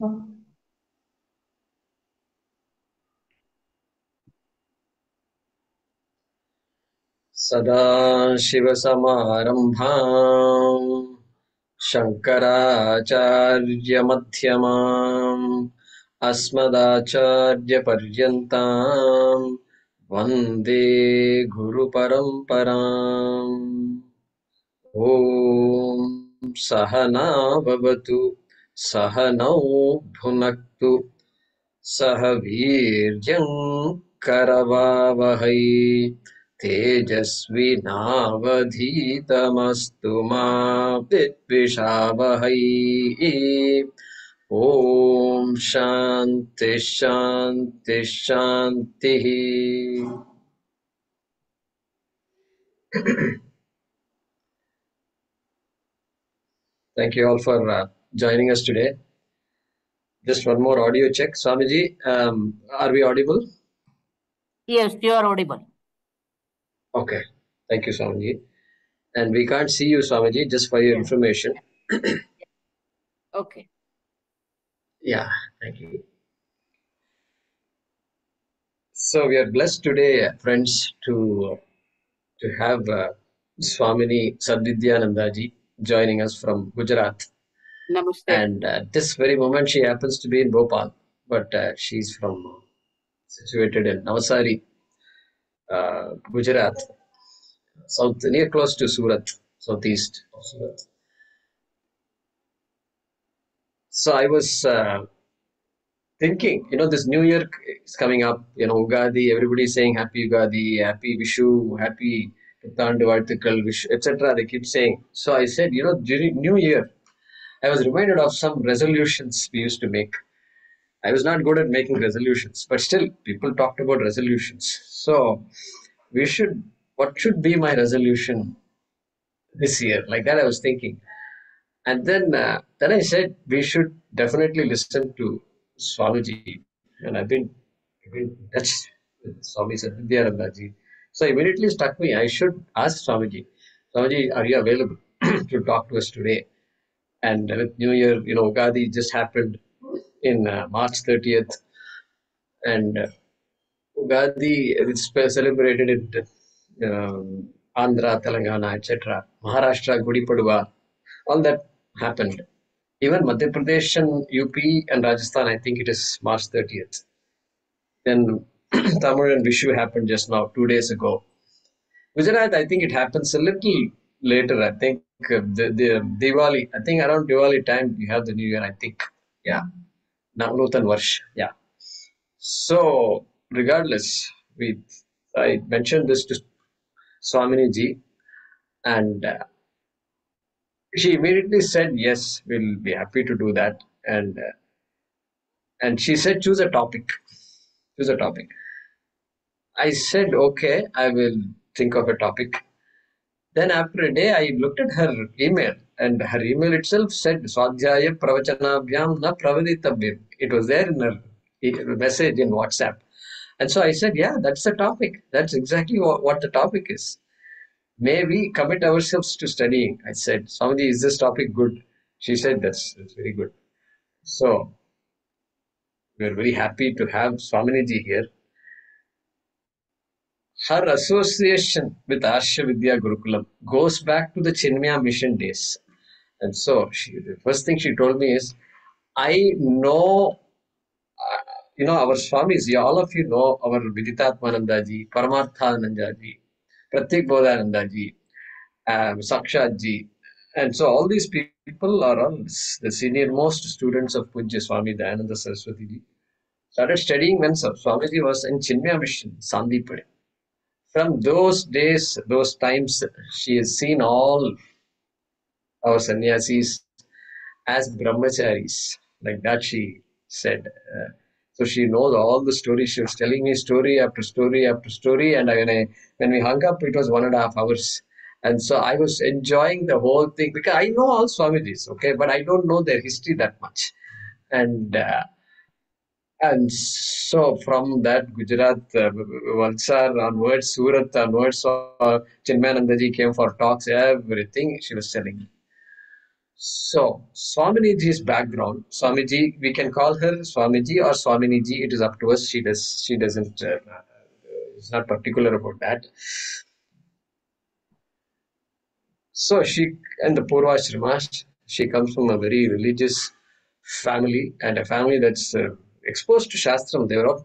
सदाशिवसमारम्भाम् शङ्कराचार्यमध्यमाम् अस्मदाचार्यपर्यन्ताम् वन्दे गुरुपरम्पराम्। ॐ सहना भवतु सहनौ भुनक्तु सह वीर्यं करवावहै तेजस्विनावधीतमस्तु मा विद्विषावहै। ॐ शान्ति शान्ति शान्तिः। Thank you all for joining us today. Just one more audio check. Swamiji, are we audible? Yes, you are audible. Okay. Thank you, Swamiji. And we can't see you, Swamiji, just for your information. Okay. Yeah, thank you. So we are blessed today, friends, to have Swamini Sadvidyanandaji joining us from Gujarat. Namaste. And at this very moment, she happens to be in Bhopal, but she's from situated in Navasari, Gujarat, south near close to Surat, southeast of Surat. So I was thinking, this New Year is coming up, Ugadi, everybody's saying Happy Ugadi, Happy Vishu, Happy Puthandu Varthikal, Vishu, etc. They keep saying. So I said, during New Year, I was reminded of some resolutions we used to make. I was not good at making resolutions, but still, people talked about resolutions. So what should be my resolution this year? Like that, I was thinking. And then I said, we should definitely listen to Swamiji. And I've been in touch with Swami Satyarandaji. So immediately struck me, I should ask Swamiji, Swamiji, are you available to talk to us today? And with New Year, Ugadi just happened in March 30th. And Ugadi is celebrated in Andhra, Telangana, etc. Maharashtra, Gudi Padwa, all that happened. Even Madhya Pradesh and UP and Rajasthan, I think it is March 30th. Then Tamil and Vishu happened just now, 2 days ago. Gujarat, I think it happens a little later. I think the Diwali, I think around Diwali time you have the New Year, I think. Yeah. Nutan Varsh. Yeah. So, regardless, I mentioned this to Swamini ji, and she immediately said, yes, we'll be happy to do that. And she said, choose a topic. Choose a topic. I said, okay, I will think of a topic. Then after a day, I looked at her email, and her email itself said, Swadhyaya Pravachanabhyam na Pravaditabhyam. It was there in her message in WhatsApp. And so I said, yeah, that's the topic. That's exactly what the topic is. May we commit ourselves to studying. I said, Swamiji, is this topic good? She said, that's very good. So we're very happy to have Swaminiji here. Her association with Arsha Vidya Gurukulam goes back to the Chinmaya mission days. And so the first thing she told me is, I know, our Swamis, all of you know our Viditatmanandaji, Paramarthanandaji, Pratik Bodhanandaji, Sakshatji. And so all these people are all the senior most students of Pujya Swami Dayananda Saraswati ji. Started studying when Swamiji was in Chinmaya mission, Sandipade. From those days, those times, she has seen all our sannyasis as brahmacharis. Like that she said. So she knows all the stories. She was telling me story after story after story. And when we hung up, it was 1.5 hours. And so I was enjoying the whole thing because I know all Swamijis, okay, but I don't know their history that much. And so from that Gujarat, Valsad onwards, Surat onwards, Chinmayanandaji came for talks, everything she was telling me. So, Swaminiji's background, Swamiji, we can call her Swamiji or Swaminiji. It is up to us. She doesn't. It's not particular about that. So she and the Purvashramas, she comes from a very religious family and a family that's exposed to Shastram. They were all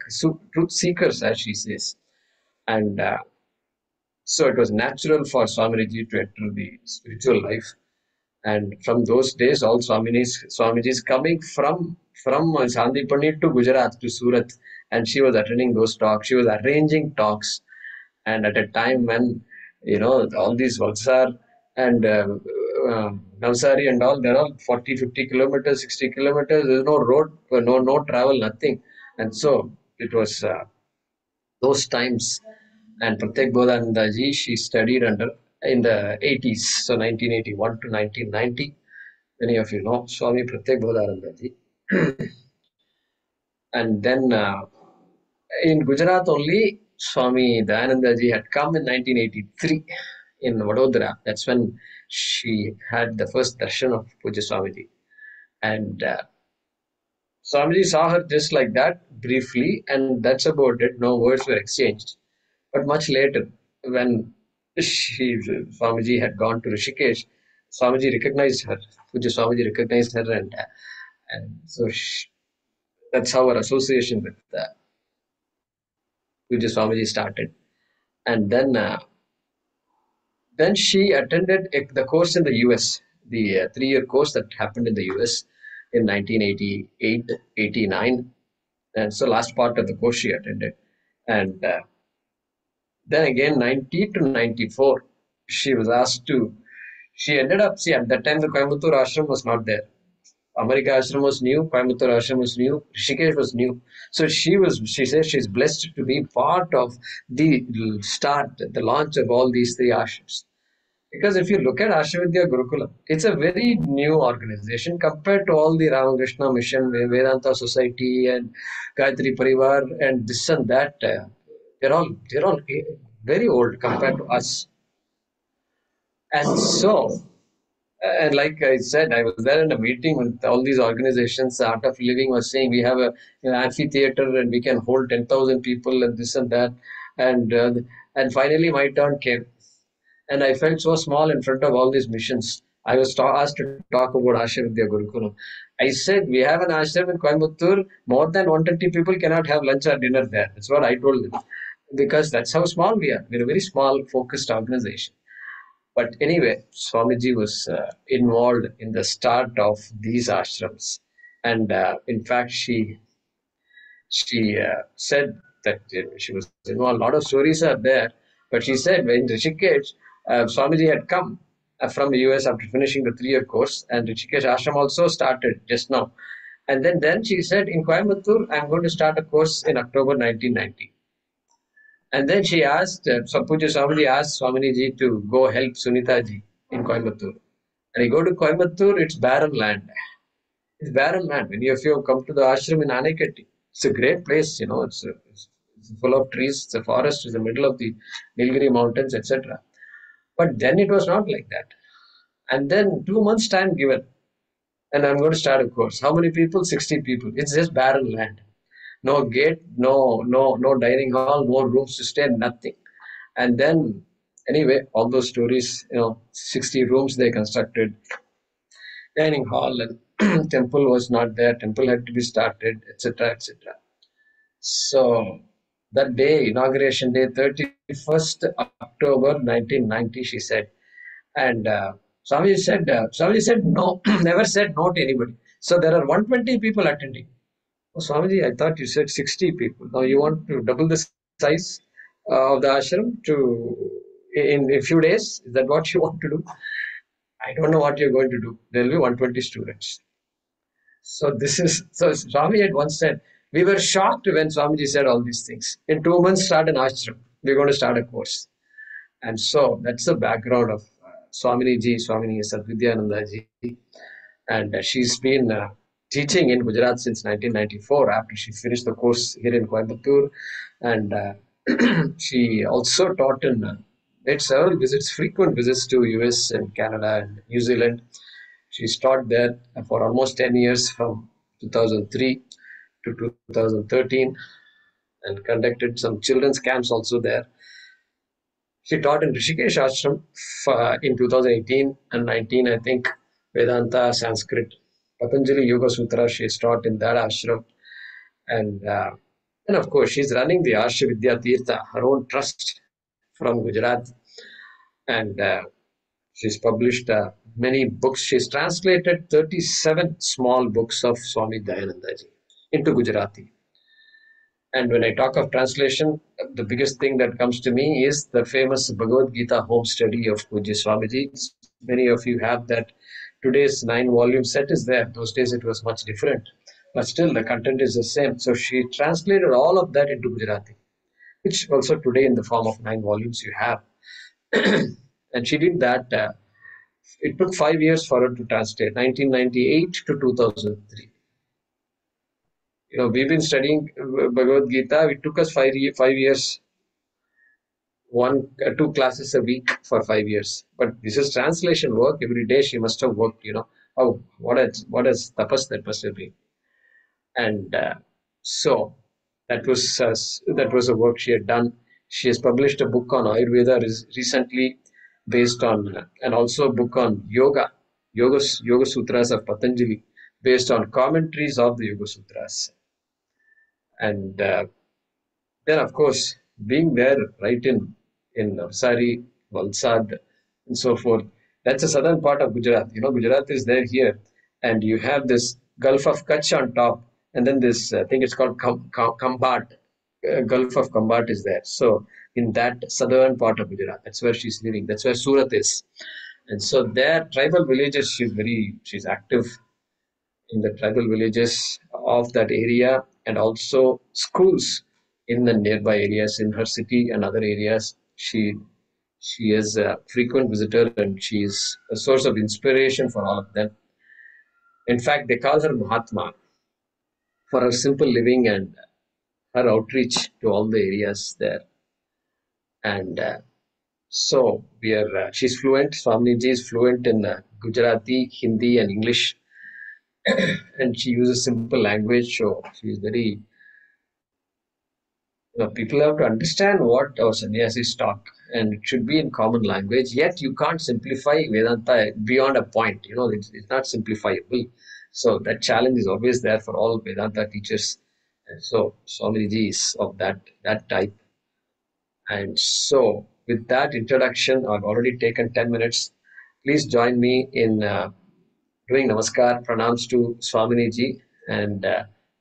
truth seekers, as she says, and so it was natural for Swaminiji to enter the spiritual life. And from those days, all Swamijis coming from Sandipani to Gujarat to Surat, and she was attending those talks. She was arranging talks, and at a time when all these Valsar and Navsari and all, they're all 40, 50 kilometers, 60 kilometers. There's no road, no travel, nothing, and so it was those times. And Pratyek Bodhananda ji, she studied under in the 80s, so 1981 to 1990. Many of you know Swami Pratyek Bodhananda ji. And then in Gujarat only, Swami Dayananda ji had come in 1983 in Vadodara. That's when she had the first darshan of Puja Swamiji. And Swamiji saw her just like that briefly, and that's about it. No words were exchanged. But much later, when Swamiji had gone to Rishikesh, Swamiji recognized her. Puja Swamiji recognized her, and so that's how our association with Puja Swamiji started. And then she attended the course in the US, the 3-year course that happened in the US in 1988, 89. And so last part of the course she attended. And then again, 90 to 94, she was asked to, she ended up, see, at that time the Coimbatore ashram was not there. America ashram was new, Coimbatore ashram was new, Rishikesh was new. So she says she's blessed to be part of the launch of all these 3 ashrams. Because if you look at Ashavidya Gurukulam, it's a very new organization compared to all the Ramakrishna Mission, Vedanta Society, and Gayatri Parivar, and this and that. They're all very old compared to us. And so, and like I said, I was there in a meeting with all these organizations. The Art of Living was saying we have an amphitheater and we can hold 10,000 people and this and that. And finally, my turn came. And I felt so small in front of all these missions. I was asked to talk about Ashavidya Gurukulam. I said, we have an ashram in Coimbatore. More than 120 people cannot have lunch or dinner there. That's what I told them. Because that's how small we are. We're a very small, focused organization. But anyway, Swamiji was involved in the start of these ashrams. And in fact, she said that she was involved. A lot of stories are there. But she said when Rishikesh, Swamiji had come from the US after finishing the 3-year course, and Rishikesh Ashram also started just now. And then she said, in Coimbatore, I'm going to start a course in October 1990. And then she asked, Puja Swamiji asked Swaminiji to go help Sunita ji in Coimbatore. And you go to Coimbatore, it's barren land. It's barren land. If you come to the ashram in Anaikatti, it's a great place, it's full of trees, it's a forest, it's the middle of the Nilgiri mountains, etc. But then it was not like that. And then 2 months time given, and I'm going to start a course. How many people? 60 people. It's just barren land. No gate, no dining hall, no rooms to stay, nothing. And then, anyway, all those stories, 60 rooms they constructed, dining hall, and temple was not there. Temple had to be started, etc., etc. So that day, inauguration day, 31st October 1990, she said, and Swamiji said no, never said no to anybody. So there are 120 people attending. Oh, Swamiji, I thought you said 60 people. Now you want to double the size of the ashram in a few days? Is that what you want to do? I don't know what you're going to do. There will be 120 students. So Swami had once said, we were shocked when Swamiji said all these things. In 2 months, start an ashram. We're going to start a course. And so that's the background of Swamini Sadvidyananda ji. And she's been teaching in Gujarat since 1994 after she finished the course here in Coimbatore. And she also taught made several visits, frequent visits to US and Canada and New Zealand. She's taught there for almost 10 years from 2003 to 2013 and conducted some children's camps also there. She taught in Rishikesh Ashram in 2018 and 19, I think, Vedanta, Sanskrit, Patanjali Yoga Sutra. She is taught in that ashram. And of course, she's running the Arsha Vidya Tirtha, her own trust from Gujarat. And she's published many books. She's translated 37 small books of Swami Dayanandaji into Gujarati. And when I talk of translation, the biggest thing that comes to me is the famous Bhagavad Gita home study of Pujya Swamiji. Many of you have that. Today's 9-volume set is there. Those days it was much different. But still, the content is the same. So she translated all of that into Gujarati, which also today in the form of 9 volumes you have. And she did that. It took 5 years for her to translate, 1998 to 2003. We've been studying Bhagavad Gita. It took us 5 years, 2 classes a week for 5 years. But this is translation work. Every day she must have worked. Oh, what is tapas that must have been. And so that was a work she had done. She has published a book on Ayurveda recently, based on, and also a book on Yoga Sutras of Patanjali, based on commentaries of the Yoga Sutras. And then, of course, being there right in Navsari, Valsad, and so forth, that's the southern part of Gujarat. Gujarat is there here, and you have this Gulf of Kutch on top, and then this, I think it's called Kambat, Gulf of Kambat is there. So in that southern part of Gujarat, that's where she's living. That's where Surat is. And so there, tribal villages, she's active in the tribal villages of that area, and also schools in the nearby areas in her city and other areas. She is a frequent visitor, and she is a source of inspiration for all of them. In fact, they call her Mahatma for her simple living and her outreach to all the areas there. And so she's fluent. Swamiji is fluent in Gujarati, Hindi, and English. And she uses simple language, so she's very. People have to understand what our sannyasis talk, and it should be in common language. Yet you can't simplify Vedanta beyond a point. It's not simplifiable. So that challenge is always there for all Vedanta teachers. And so Swamiji is of that type. And so with that introduction, I've already taken 10 minutes. Please join me in doing namaskar, pranams to Swamiji, and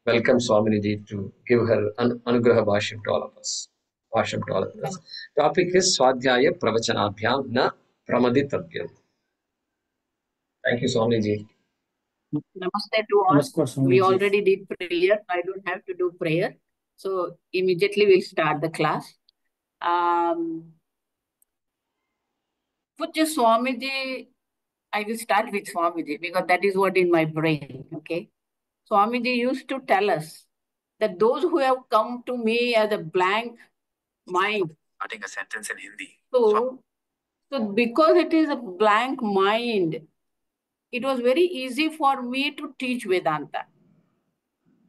welcome Swamiji to give her anugraha bhashyam to all of us. Topic is Swadhyaya Pravachanabhyam na Pramaditavyam. Thank you, Swamiji. Namaste to all. Namaskar, We Swamiji. already did prayer. I don't have to do prayer. So immediately we'll start the class. Pujya Swamiji, I will start with Swamiji because that is what in my brain, okay? Swamiji used to tell us that those who have come to me as a blank mind. Starting a sentence in Hindi. So because it is a blank mind, it was very easy for me to teach Vedanta.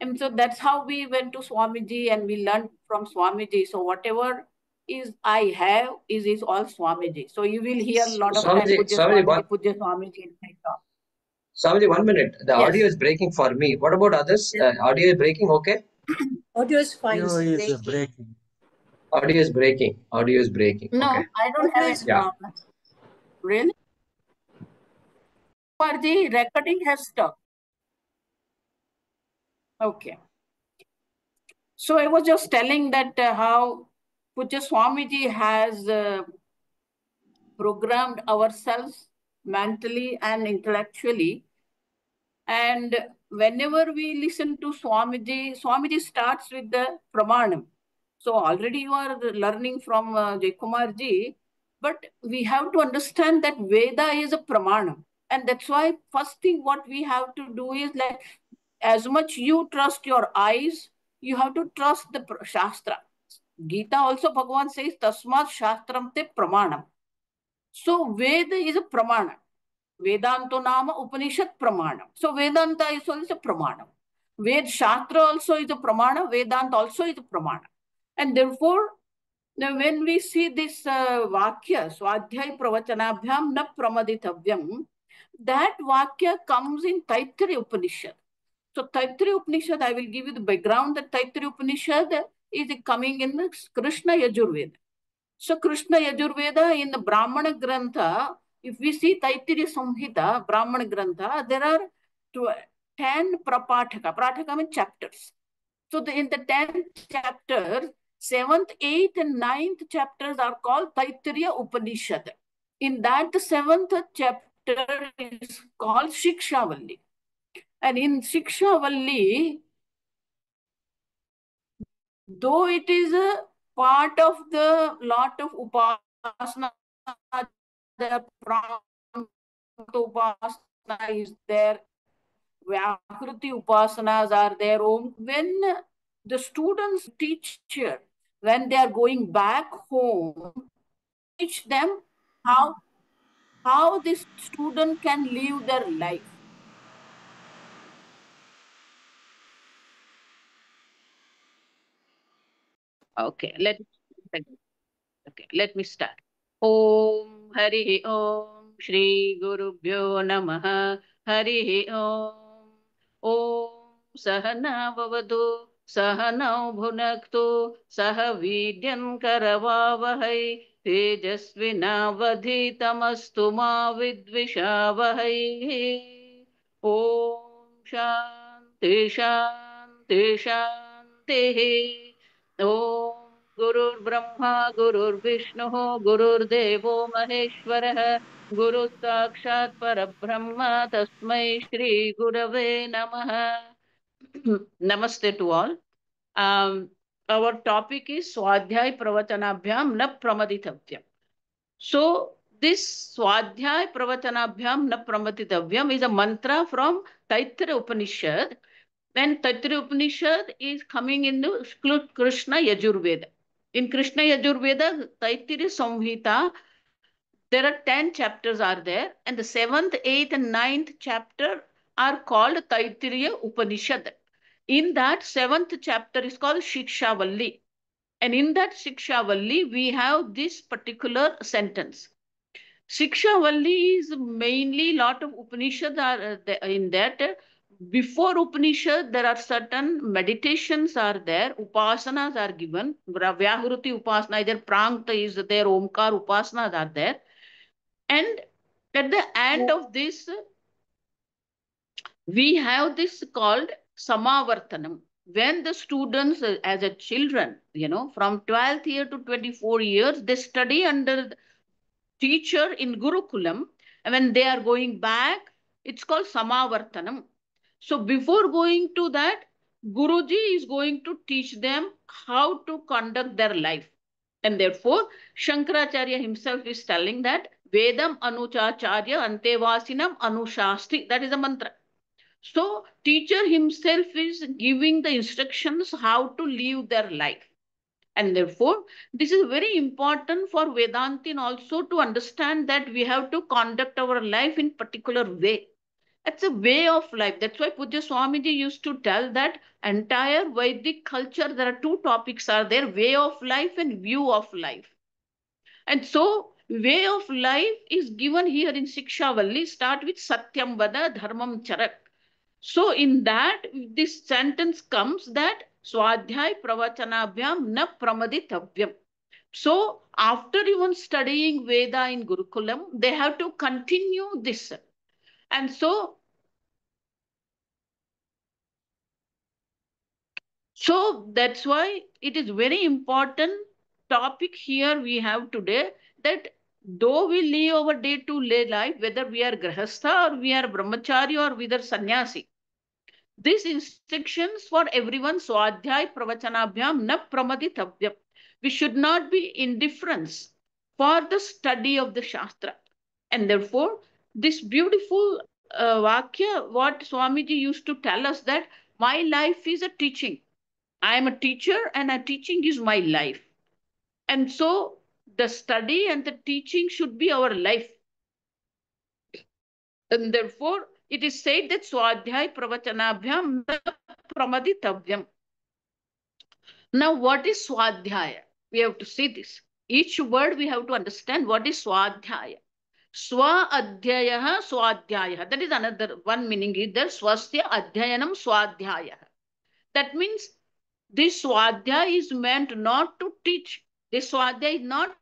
And so that's how we went to Swamiji and we learned from Swamiji. So whatever is I have is all Swamiji. So you will hear a lot of time Pujya Swamiji in my talk. Swamiji, 1 minute. The Yes. audio is breaking for me. What about others? Audio is breaking, okay? Audio is fine. Audio is breaking. Audio is breaking. No, Okay. I don't have any Yeah. problem. Really? For the recording has stopped. Okay. So I was just telling that how Pujya Swamiji has programmed ourselves mentally and intellectually. And whenever we listen to Swamiji, Swamiji starts with the Pramanam. So already you are learning from Jaykumar ji, but we have to understand that Veda is a Pramanam. And that's why first thing what we have to do is like, as much you trust your eyes, you have to trust the Shastra. Gita also Bhagavan says, Tasmat Shastram te Pramanam. So Veda is a Pramana. Vedanto nama Upanishad Pramanam. So Vedanta is also a Pramanam. Ved Shastra also is a Pramana, Vedanta also is a Pramana. And therefore, now when we see this Vakya, Swadhyay Pravachanabhyam na Pramaditavyam, that Vakya comes in Taittiriya Upanishad. So Taittiriya Upanishad, I will give you the background that Taittiriya Upanishad is coming in the Krishna Yajurveda. So Krishna Yajurveda in the Brahmana Grantha, if we see Taittiriya Samhita, Brahmana Grantha, there are 10 Prapataka. Prapataka means chapters. So in the 10th chapter, 7th, 8th, and 9th chapters are called Taittiriya Upanishad. In that, the 7th chapter is called Shikshavalli. And in Shikshavalli, though it is a part of the lot of upasana, the upasana is there, Vyakriti upasanas are there. When the students, teacher, when they are going back home, teach them how this student can live their life. Okay, let me start. Om Hari Om Shri Gurubhyo Namaha Hari Om Om Sahana Vavadu Sahanau Bhunaktu Sahavidyan Karavavahai Tejasvinavadhitamastu ma vidvishavahai. Om Shanti Shanti Shanti. Om Gurur Brahma, Gurur Vishnu, Gurur Devo Maheshwarah, Guru Sakshat Parabrahma, Tasmai Shri Gurave Namaha. Namaste to all. Our topic is Swadhyay Pravachanabhyam na Pramaditavyam. So this Swadhyay Pravachanabhyam na Pramaditavyam is a mantra from Taittiriya Upanishad. When Taittiriya Upanishad is coming in the Krishna Yajurveda. In Krishna Yajurveda, Taittiriya Samhita, there are 10 chapters are there, and the 7th, 8th, and 9th chapter are called Taittiriya Upanishad. In that 7th chapter is called Shikshavalli. And in that Shikshavalli, we have this particular sentence. Shikshavalli is mainly lot of Upanishads are in that. Before Upanishad, there are certain meditations are there, upasanas are given, Vyahruti upasana, either Prangta is there, Omkar upasanas are there. And at the end of this, we have this called Samavartanam. When the students, as a children, from 12th year to 24 years, they study under teacher in Gurukulam, and when they are going back, it's called Samavartanam. So before going to that, Guruji is going to teach them how to conduct their life. And therefore, Shankaracharya himself is telling that Vedam Anuchacharya Antevasinam Anushasti. That is a mantra. So teacher himself is giving the instructions how to live their life. And therefore, this is very important for Vedantin also to understand that we have to conduct our life in particular way. It's a way of life. That's why Pujya Swamiji used to tell that entire Vedic culture, there are two topics are there, way of life and view of life. And so, way of life is given here in Shikshavalli, start with Satyam Vada Dharmam Charak. So in that, this sentence comes that Swadhyay Pravachanabhyam na Pramaditavyam. So after even studying Veda in Gurukulam, they have to continue this. And so that's why it is very important topic here we have today, that though we live our day-to-day life, whether we are Grahastha or we are Brahmachari or whether Sannyasi, these instructions for everyone, Swadhyay Pravachanabhyam na Pramaditavyam. We should not be indifference for the study of the Shastra. And therefore, this beautiful Vakya, what Swamiji used to tell us, that my life is a teaching. I am a teacher and a teaching is my life. And so the study and the teaching should be our life. And therefore, it is said that Swadhyay Pravachanabhyam na Pramaditavyam. Now, what is Swadhyaya? We have to see this. Each word we have to understand what is Swadhyaya. Swa Adhyayah Swadhyayah. That is another one meaning is there. Swasya Adhyayanam Swadhyayah. That means this Swadhyaya is meant not to teach. This Swadhyaya is not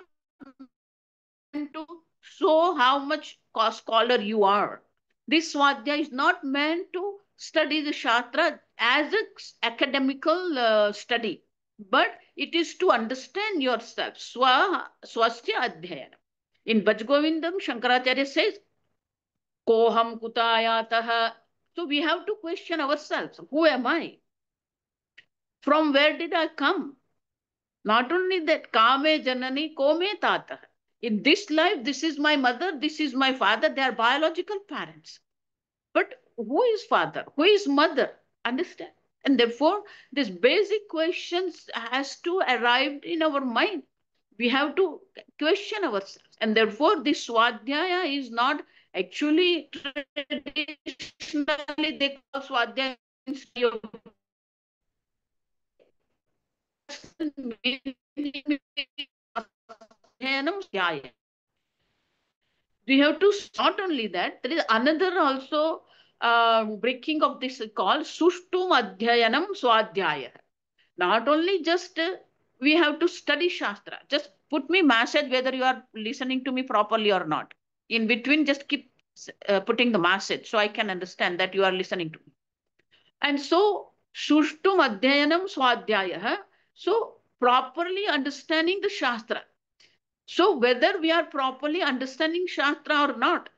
meant to show how much scholar you are. This Swadhyaya is not meant to study the Shastra as an academical study, but it is to understand yourself. Swasya Adhyayana. In Bhaj Govindam, Shankaracharya says, Koham Kutayataha. So we have to question ourselves. Who am I? From where did I come? Not only that, Kame Janani Kome Tata. In this life, this is my mother, this is my father, they are biological parents. But who is father? Who is mother? Understand? And therefore, these basic questions has to arrive in our mind. We have to question ourselves. And therefore, this Swadhyaya is not actually traditionally they call Swadhyaya we have to not only that, there is another also breaking of this called Sushtum Adhyayanam Swadhyaya. Not only just we have to study Shastra, just put me message whether you are listening to me properly or not. In between, just keep putting the message so I can understand that you are listening to me. And so, Sushtum Adhyayanam Swadhyaya. So, properly understanding the Shastra. So whether we are properly understanding Shastra or not,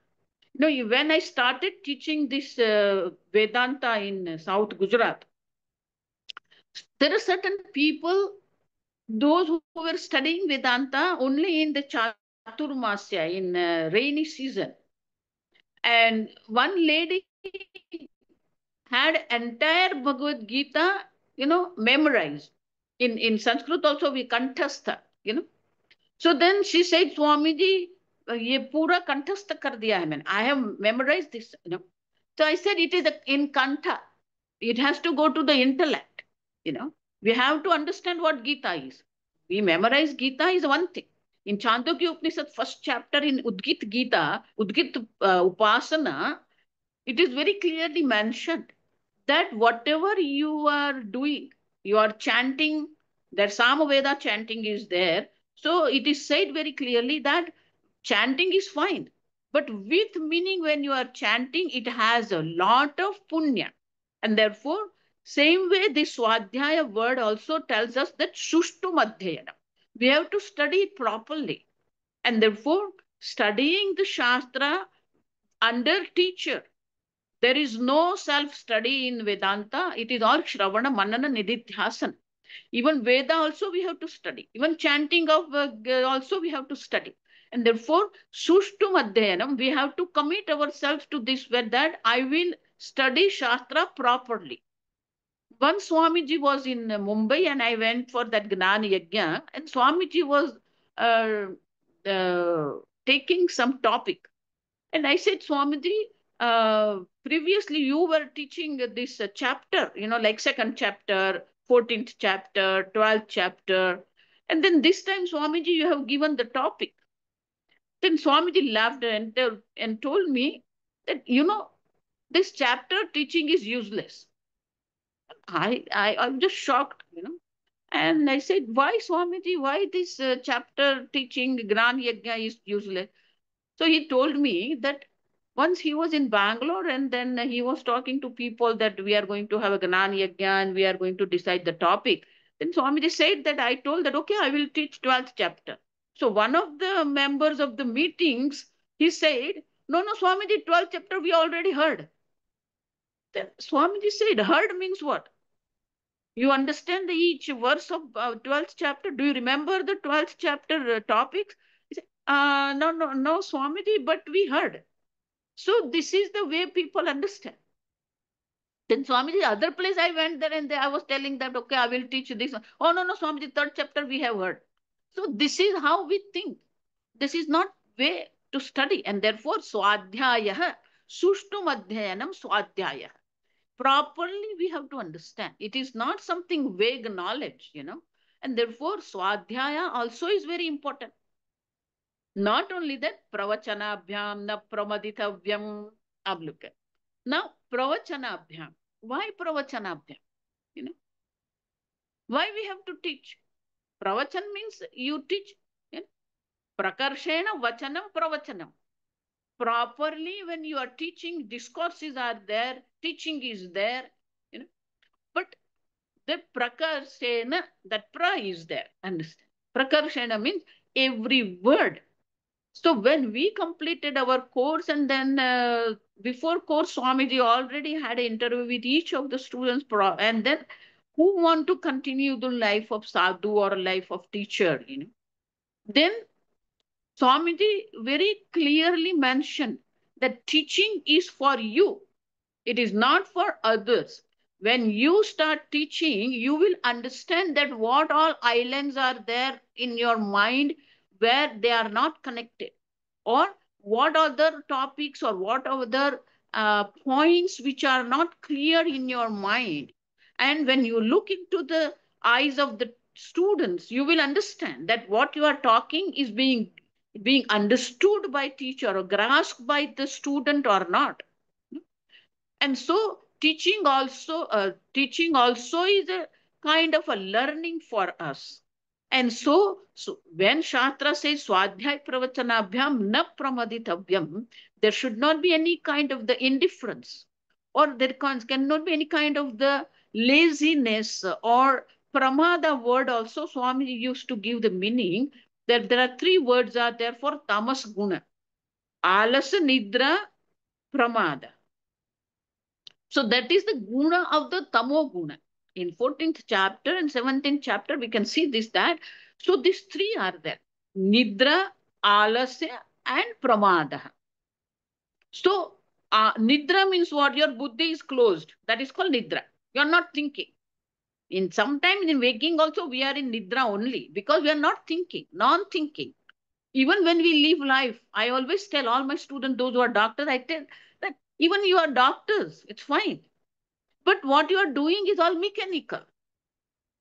when I started teaching this Vedanta in South Gujarat, there are certain people, those who were studying Vedanta only in the Chaturmasya, in rainy season. And one lady had entire Bhagavad Gita, memorized. In Sanskrit also we kanthastha. So then she said, Swamiji, ये पूरा कंठस्थ कर दिया है मैंने. I have memorized this. So I said, it is in kantha. It has to go to the intellect. We have to understand what Gita is. We memorize Gita is one thing. In Chandogya Upanishad, first chapter in Udgit Gita, Udgit Upasana, it is very clearly mentioned that whatever you are doing, you are chanting, that Samaveda chanting is there. So it is said very clearly that chanting is fine. But with meaning, when you are chanting, it has a lot of punya. And therefore, same way, this Swadhyaya word also tells us that Sushtu Madhyayana. We have to study it properly. And therefore, studying the Shastra under teacher, there is no self-study in Vedanta. It is all Shravana, Manana, Nididhyasana. Even Veda also we have to study. Even chanting of also we have to study. And therefore, Sushtum Adhyayanam, we have to commit ourselves to this way that I will study Shastra properly. Once Swamiji was in Mumbai and I went for that Gnana Yajna, and Swamiji was uh, taking some topic. And I said, Swamiji, previously you were teaching this chapter, like second chapter, 14th chapter, 12th chapter. And then this time, Swamiji, you have given the topic. Then Swamiji laughed and told me that, this chapter teaching is useless. I'm just shocked. And I said, why, Swamiji, why this chapter teaching Gnana Yajna is useless? So he told me that once he was in Bangalore and then he was talking to people that we are going to have a Gnana Yajna and we are going to decide the topic. Then Swamiji said that I told that, okay, I will teach 12th chapter. So one of the members of the meetings, he said, no, Swamiji, 12th chapter we already heard. Then Swamiji said, heard means what? You understand each verse of 12th chapter? Do you remember the 12th chapter topics? He said, no, Swamiji, but we heard. So this is the way people understand. Then Swamiji, other place I went there and I was telling that, okay, I will teach this. Oh, no, Swamiji, third chapter we have heard. So this is how we think. This is not way to study. And therefore, Swadhyaya, Sushtum Adhyayanam Swadhyaya. Properly, we have to understand. It is not something vague knowledge, and therefore Swadhyaya also is very important. Not only that, Pravachanabhyam na pramaditavyam. Look at. Now, Pravachanabhyam. Why Pravachanabhyam? Why we have to teach? Pravachan means you teach. Prakarshena vachanam pravachanam. Properly, when you are teaching, discourses are there, teaching is there, but the prakarshena, that pra is there. Understand? Prakarshena means every word. So when we completed our course, and then before course, Swamiji already had an interview with each of the students, and then who want to continue the life of sadhu or life of teacher, then Swamiji very clearly mentioned that teaching is for you. It is not for others. When you start teaching, you will understand that what all islands are there in your mind where they are not connected, or what other topics or what other points which are not clear in your mind. And when you look into the eyes of the students, you will understand that what you are talking is being understood by teacher or grasped by the student or not. And so teaching also is a kind of a learning for us. And so when Shastra says Swadhyay Pravachanabhyam na pramaditavyam, there should not be any kind of the indifference, or there cannot be any kind of the laziness or pramada word. Also, Swami used to give the meaning that there are three words are there for tamas guna: alasa, nidra, pramada. So that is the guna of the tamo guna. In 14th chapter and 17th chapter, we can see this, that. So these three are there: nidra, alasya, and pramada. So nidra means what? Your buddhi is closed. That is called nidra. You are not thinking. In sometimes in waking also we are in nidra only because we are not thinking, non-thinking. Even when we live life, I always tell all my students, those who are doctors, I tell that even you are doctors, it's fine. But what you are doing is all mechanical.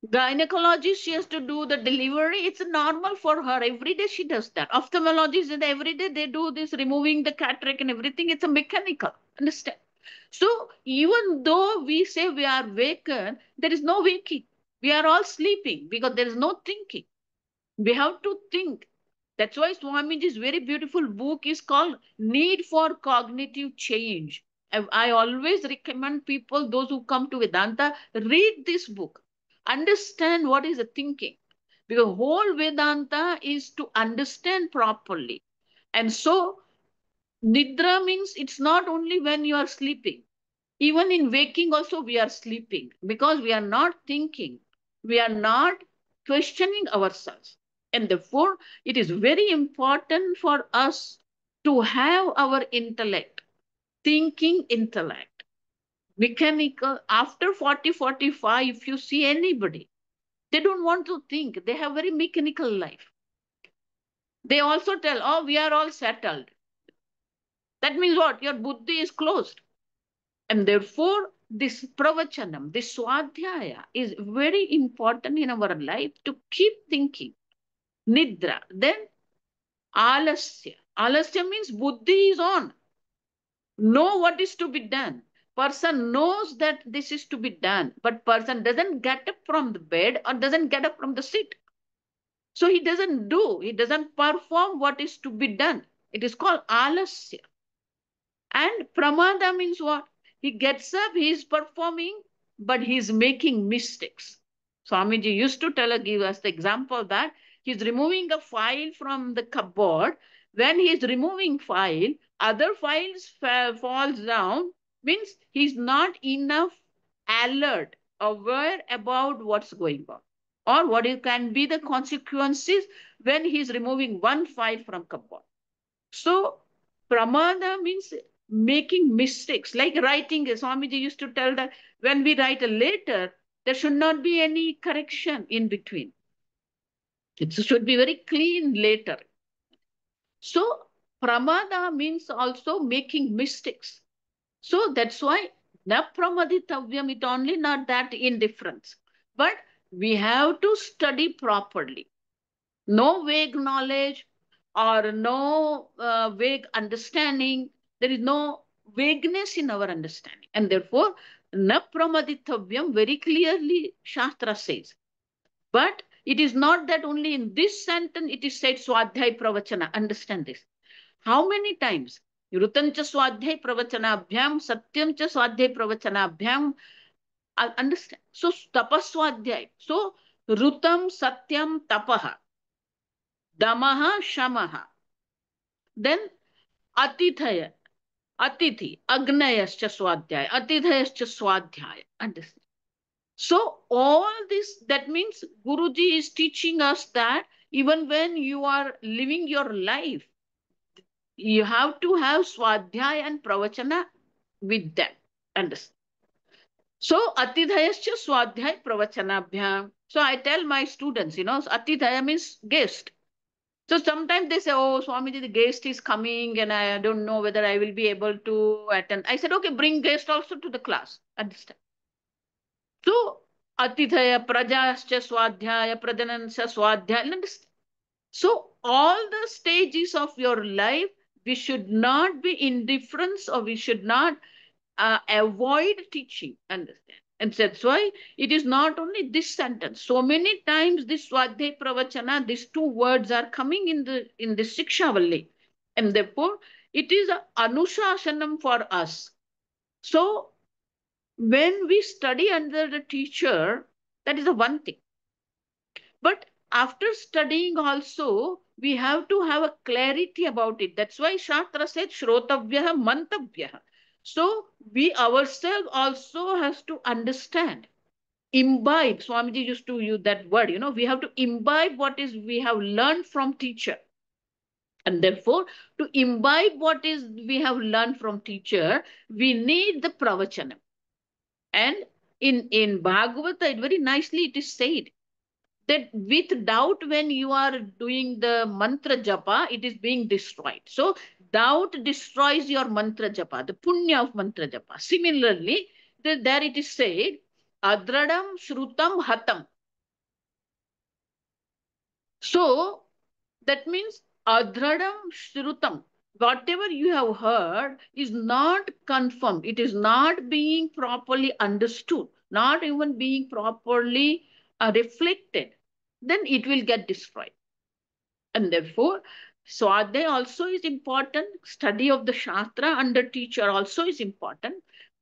Gynecologist, she has to do the delivery. It's normal for her. Every day she does that. Ophthalmologist, and every day they do this, removing the cataract and everything. It's a mechanical. Understand? So even though we say we are wakened, there is no waking. We are all sleeping because there is no thinking. We have to think. That's why Swamiji's very beautiful book is called Need for Cognitive Change. I always recommend people, those who come to Vedanta, read this book. Understand what is the thinking. Because whole Vedanta is to understand properly. And so Nidra means it's not only when you are sleeping. Even in waking also we are sleeping because we are not thinking. We are not questioning ourselves. And therefore, it is very important for us to have our intellect, thinking intellect, mechanical. After 40, 45, if you see anybody, they don't want to think. They have very mechanical life. They also tell, oh, we are all settled. That means what? Your buddhi is closed. And therefore, this pravachanam, this swadhyaya is very important in our life to keep thinking. Nidra. Then alasya. Alasya means buddhi is on. Know what is to be done. Person knows that this is to be done, but person doesn't get up from the bed or doesn't get up from the seat. So he doesn't perform what is to be done. It is called alasya. And pramada means what? He gets up, he is performing, but he is making mistakes. Swamiji used to give us the example that he's removing a file from the cupboard. When he is removing file, other files falls down, means he's not enough alert, aware about what's going on, or what it can be the consequences when he's removing one file from cupboard. So pramada means making mistakes, like writing. Swamiji used to tell that when we write a letter, there should not be any correction in between. It should be very clean letter. So Pramada means also making mistakes. So that's why na pramaditavyam, it only not that indifference. But we have to study properly. No vague knowledge or no vague understanding. There is no vagueness in our understanding. And therefore, na pramaditavyam very clearly Shastra says. But it is not that only in this sentence it is said Swadhyay Pravachana. Understand this. How many times? Rutancha Swadhyay Pravachanabhyam, Satyamcha Swadhyay Pravachanabhyam. Understand? So, Tapaswadhyay. So, Rutam, Satyam, Tapaha, Damaha, Shamaha. Then, Atithaya, Atithi, Agnayascha Swadhyay, Atithayascha Swadhyay. Understand? So all this, that means Guruji is teaching us that even when you are living your life, you have to have Swadhyaya and Pravachana with them. Understand? So Atidhayascha Swadhyaya Pravachanabhyam. So I tell my students, Atidhaya means guest. So sometimes they say, oh, Swamiji, the guest is coming and I don't know whether I will be able to attend. I said, okay, bring guest also to the class. Understand? So, Atithaya, Prajascha, Swadhyaya, Prajanancha, Swadhyaya. Understand? So, all the stages of your life, we should not be indifferent or we should not avoid teaching. Understand? And that's why it is not only this sentence. So many times this Swadhyaya Pravachana, these two words are coming in the Shikshavalli. And therefore, it is a Anushasanam for us. So, when we study under the teacher, that is the one thing. But after studying also, we have to have a clarity about it. That's why Shastra said, Shrotavyaha Mantavyaha. So we ourselves also has to understand, imbibe. Swamiji used to use that word, we have to imbibe what is we have learned from teacher. And therefore, to imbibe what is we have learned from teacher, we need the pravachanam. And in Bhagavata, it very nicely it is said that with doubt, when you are doing the mantra japa, it is being destroyed. So doubt destroys your mantra japa, the punya of mantra japa. Similarly, there it is said, adradam shrutam hatam. So that means adradam shrutam. Whatever you have heard is not confirmed. It is not being properly understood, not even being properly reflected. Then it will get destroyed. And therefore, Swadhyay also is important. Study of the Shastra under teacher also is important.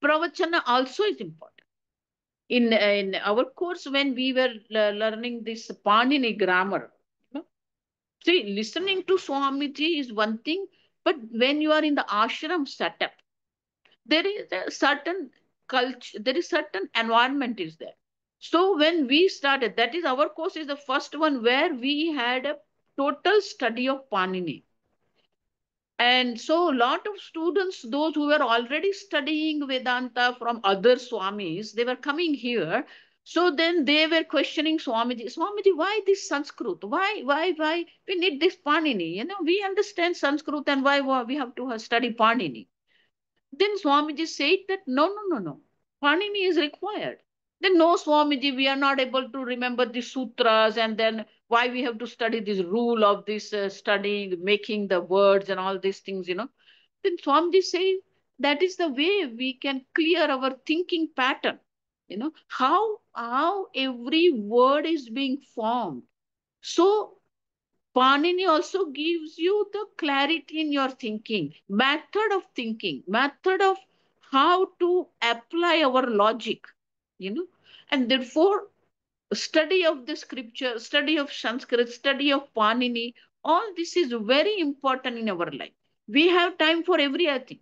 Pravachana also is important. In our course, when we were learning this Panini grammar, see, listening to Swamiji is one thing, but when you are in the ashram setup, there is a certain culture, there is certain environment is there. So when we started, that is our course is the first one where we had a total study of Panini. And so a lot of students, those who were already studying Vedanta from other Swamis, they were coming here. So then they were questioning Swamiji, Swamiji, why this Sanskrit? Why? We need this Panini. We understand Sanskrit and why we have to study Panini. Then Swamiji said that no. Panini is required. Then no, Swamiji, we are not able to remember the sutras, and then why we have to study this rule of this studying, making the words and all these things. Then Swamiji says that is the way we can clear our thinking pattern. How every word is being formed. So Panini also gives you the clarity in your thinking, method of how to apply our logic. And therefore, study of the scripture, study of Sanskrit, study of Panini, all this is very important in our life. We have time for everything.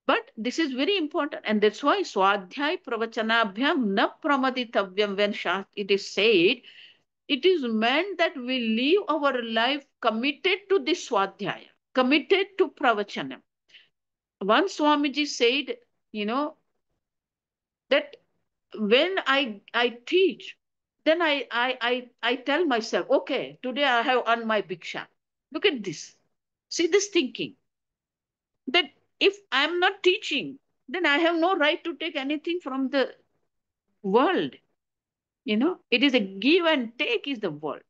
But this is very important. And that's why Swadhyay Pravachanabhyam na pramaditavyam, when it is said, it is meant that we live our life committed to this Swadhyaya, committed to Pravachanam. Once Swamiji said, that when I teach, then I tell myself, okay, today I have earned my Bhiksha. Look at this. See this thinking that if I'm not teaching, then I have no right to take anything from the world. It is a give and take is the world.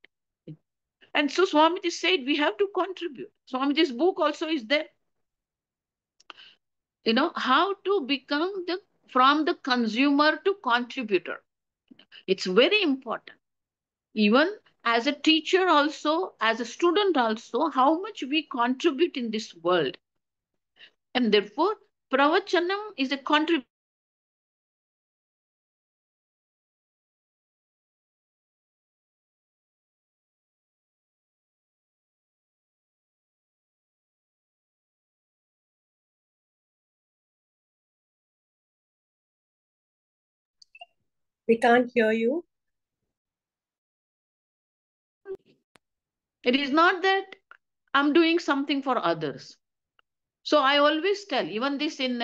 And so Swamiji said we have to contribute. Swamiji's book also is there. How to become from the consumer to contributor. It's very important. Even as a teacher also, as a student also, how much we contribute in this world. And therefore, pravachanam is a contribution. We can't hear you. It is not that I'm doing something for others. So I always tell, even this in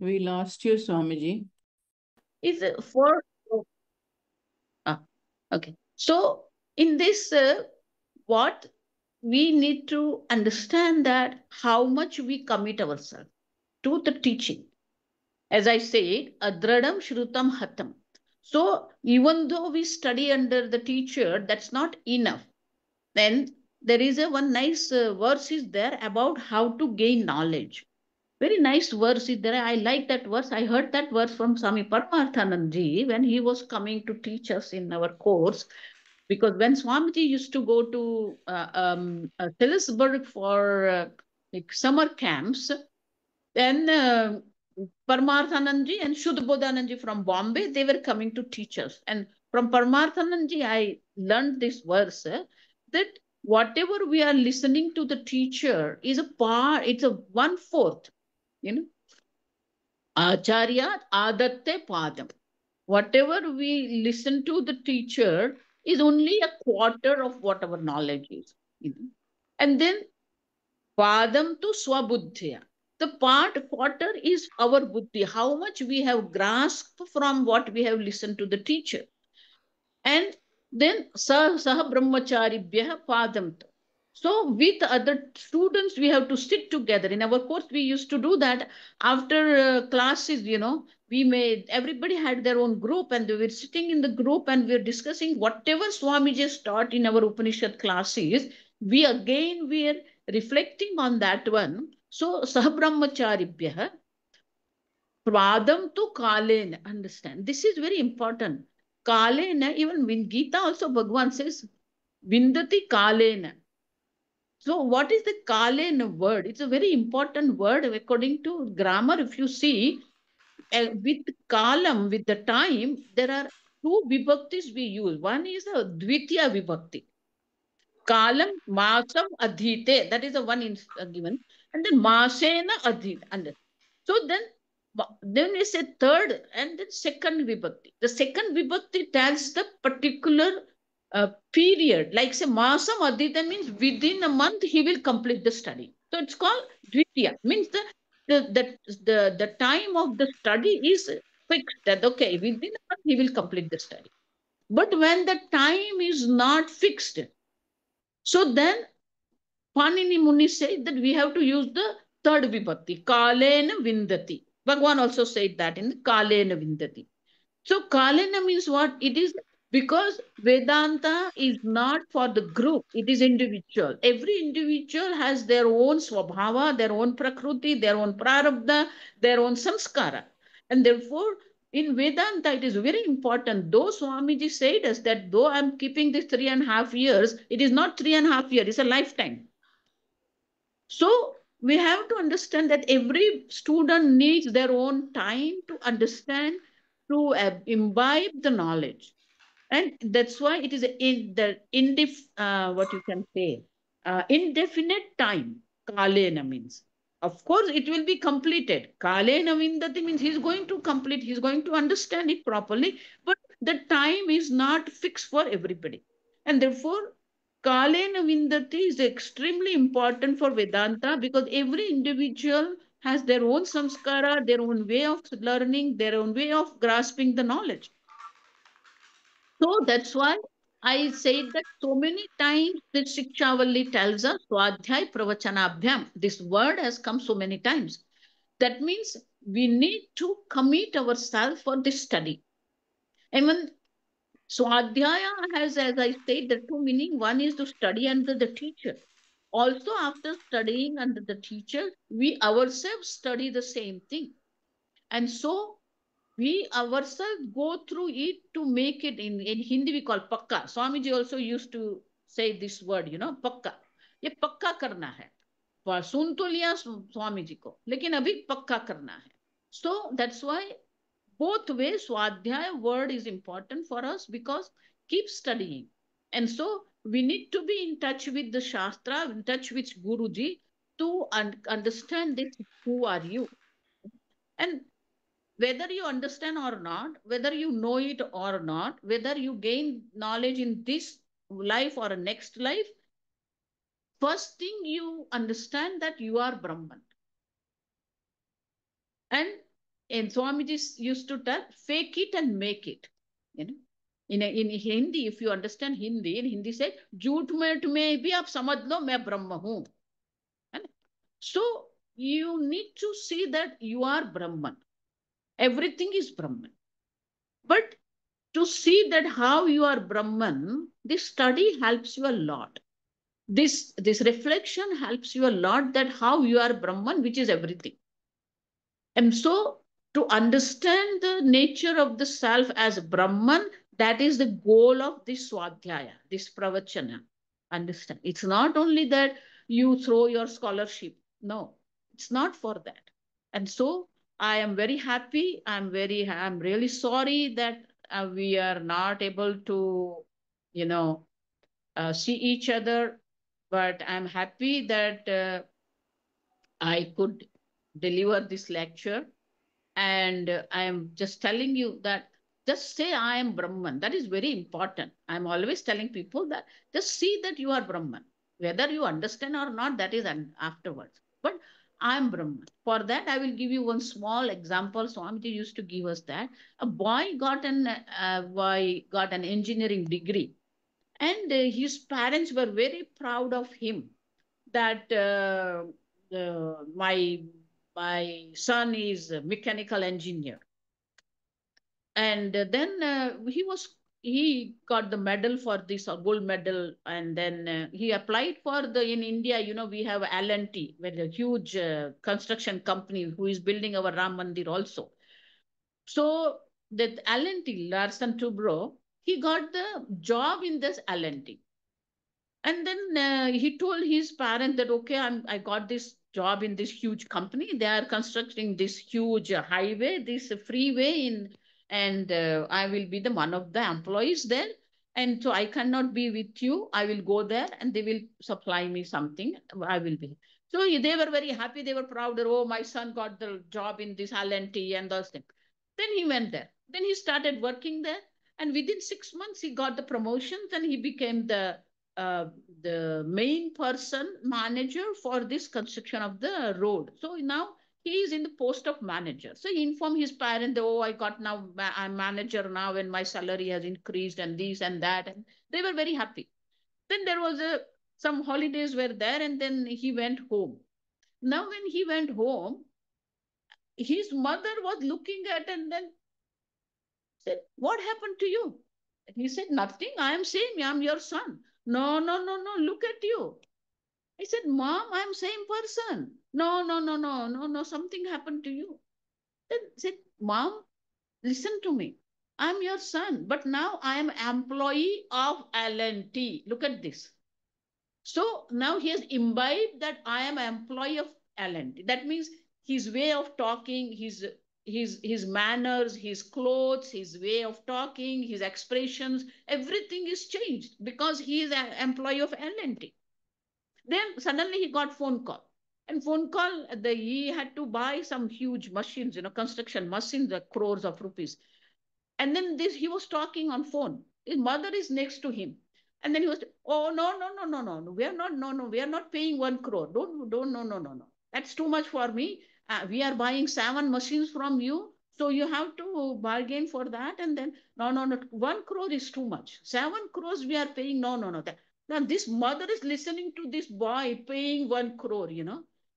we lost you, Swamiji. Is for okay. So in this, what we need to understand that how much we commit ourselves to the teaching. As I said, adradam shrutam hatam. So even though we study under the teacher, that's not enough. Then there is a one nice verse is there about how to gain knowledge. Very nice verse is there. I like that verse. I heard that verse from Swami Paramarthanandji when he was coming to teach us in our course. Because when Swamiji used to go to Tillsburg for like summer camps, then Paramarthanandji and Shuddhabodhanandji from Bombay, they were coming to teach us. And from Paramarthanandji, I learned this verse that whatever we are listening to the teacher is a part, it's a 1/4, you know. Acharya adatte padam. Whatever we listen to the teacher is only a quarter of what our knowledge is. And then padam to swabuddhya. The quarter is our buddhi, how much we have grasped from what we have listened to the teacher. And then saha brahmacharibhya padam. So with other students, we have to sit together. In our course, we used to do that after classes, everybody had their own group and we were sitting in the group and we were discussing whatever Swamiji taught in our Upanishad classes. We are reflecting on that one. So sahabrahmacharibhya, pradam to kalena, understand. This is very important. Kalena, even in Gita also Bhagavan says, vindati kalena. So what is the kalena word? It's a very important word according to grammar. If you see, with kalam, with the time, there are two vibhaktis we use. One is a dvitiya vibhakti. Kalam, masam, adhite. That is the one given. And then masena adhite. So then we say third and then second vibhakti. The second vibhakti tells the particular period. Like say masam adhita means within a month he will complete the study. So it's called dvitiya. Means the time of the study is fixed. That okay, within a month he will complete the study. But when the time is not fixed, so then Panini Muni said that we have to use the third vibhakti, kalena vindati. Bhagwan also said that in the kalena vindati. So kalena means what? It is because Vedanta is not for the group, it is individual. Every individual has their own swabhava, their own prakruti, their own prarabdha, their own samskara. And therefore, in Vedanta, it is very important. Though Swamiji said us that though I'm keeping this 3.5 years, it is not 3.5 years, it's a lifetime. So we have to understand that every student needs their own time to understand, to imbibe the knowledge. And that's why it is what you can say, indefinite time, kalena means. Of course, it will be completed. Kalena vindati means he's going to complete, he's going to understand it properly, but the time is not fixed for everybody. And therefore, kalena vindati is extremely important for Vedanta because every individual has their own samskara, their own way of learning, their own way of grasping the knowledge. So that's why I said that so many times that Shikshavalli tells us, Swadhyay Pravachanabhyam. This word has come so many times. That means we need to commit ourselves for this study. And when Swadhyaya has, as I said, the two meaning. One is to study under the teacher. Also, after studying under the teacher, we ourselves study the same thing. And so we ourselves go through it to make it in Hindi we call pakka. Swamiji also used to say this word, pakka. ये पक्का करना है. सुन तो लिया स्वामी जी को, लेकिन अभी पक्का करना है. So that's why both ways swadhyaya word is important for us, because keep studying. And so we need to be in touch with the Shastra, in touch with Guruji to understand this, who are you? And whether you understand or not, whether you know it or not, whether you gain knowledge in this life or a next life, first thing you understand that you are Brahman. And Swamiji used to tell, fake it and make it. You know, in Hindi, if you understand Hindi, in Hindi say, झूठ में भी आप समझ लो मैं ब्रह्म हूँ. So you need to see that you are Brahman. Everything is Brahman. But to see that how you are Brahman, this study helps you a lot. This reflection helps you a lot, that how you are Brahman, which is everything. And so to understand the nature of the self as Brahman, that is the goal of this Swadhyaya, this Pravachana. Understand? It's not only that you throw your scholarship. No, it's not for that. And so I am very happy. I'm really sorry that we are not able to, see each other. But I'm happy that I could deliver this lecture. And I am just telling you that just say I am Brahman. That is very important. I'm always telling people that just see that you are Brahman. Whether you understand or not, that is afterwards. But I am Brahman. For that, I will give you one small example. Swamiji used to give us that. A boy got an engineering degree. And his parents were very proud of him, that my son is a mechanical engineer. And then he got the medal for this, gold medal. And then he applied for in India, we have L&T, with a huge construction company who is building our Ram Mandir also. So that L&T, Larsen Toubro, he got the job in this L&T. And then he told his parents that, okay, I got this job in this huge company. They are constructing this huge highway, this freeway and I will be the one of the employees there. And so I cannot be with you. I will go there and they will supply me something. I will be. So they were very happy. They were proud that, oh, my son got the job in this L&T and those things. Then he went there. Then he started working there. And within 6 months, he got the promotions and he became the main person manager for this construction of the road. So now he is in the post of manager. So he informed his parents, oh, I got now, I'm manager now and my salary has increased and this and that. And they were very happy. Then there was some holidays were there and then he went home. Now when he went home, his mother was looking at and then said, what happened to you? He said, nothing. I am same. I am your son. No, no, no, no. Look at you. I said, Mom, I am same person. No, no, no, no, no, no. Something happened to you. Then said, Mom, listen to me. I'm your son, but now I am employee of L&T. Look at this. So now he has imbibed that I am employee of L&T. That means his way of talking, his manners, his clothes, his way of talking, his expressions, everything is changed because he is an employee of L&T. Then suddenly he got phone call. And phone call, he had to buy some huge machines, construction machines, the crores of rupees. And then he was talking on phone. His mother is next to him. And then he was, oh, no, no, no, no, no, we are not, no, we are not paying 1 crore. Don't, no, no, no, no. That's too much for me. We are buying 7 machines from you. So you have to bargain for that. And then, no, 1 crore is too much. 7 crores we are paying. No. Now this mother is listening to this boy paying 1 crore.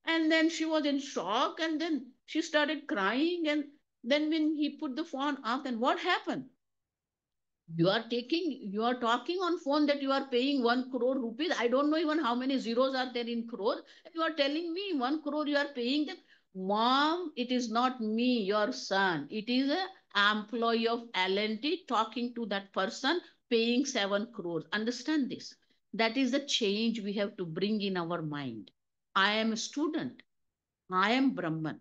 And then she was in shock, and then she started crying. And then when he put the phone up, then what happened? You are talking on phone that you are paying 1 crore rupees. I don't know even how many zeros are there in crore. And you are telling me 1 crore you are paying them. Mom, it is not me, your son. It is a employee of L&T talking to that person paying 7 crores. Understand this. That is the change we have to bring in our mind. I am a student. I am Brahman.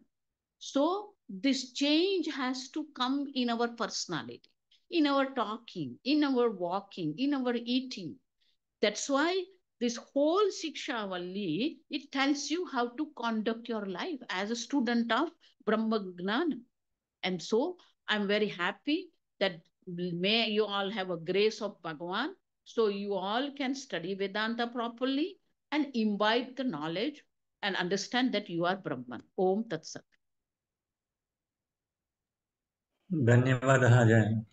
So this change has to come in our personality, in our talking, in our walking, in our eating. That's why this whole Siksha Valli, it tells you how to conduct your life as a student of Brahma Gnana. And so I'm very happy that may you all have a grace of Bhagavan, so you all can study Vedanta properly and imbibe the knowledge and understand that you are Brahman. Om Tat Sat. धन्यवादः जय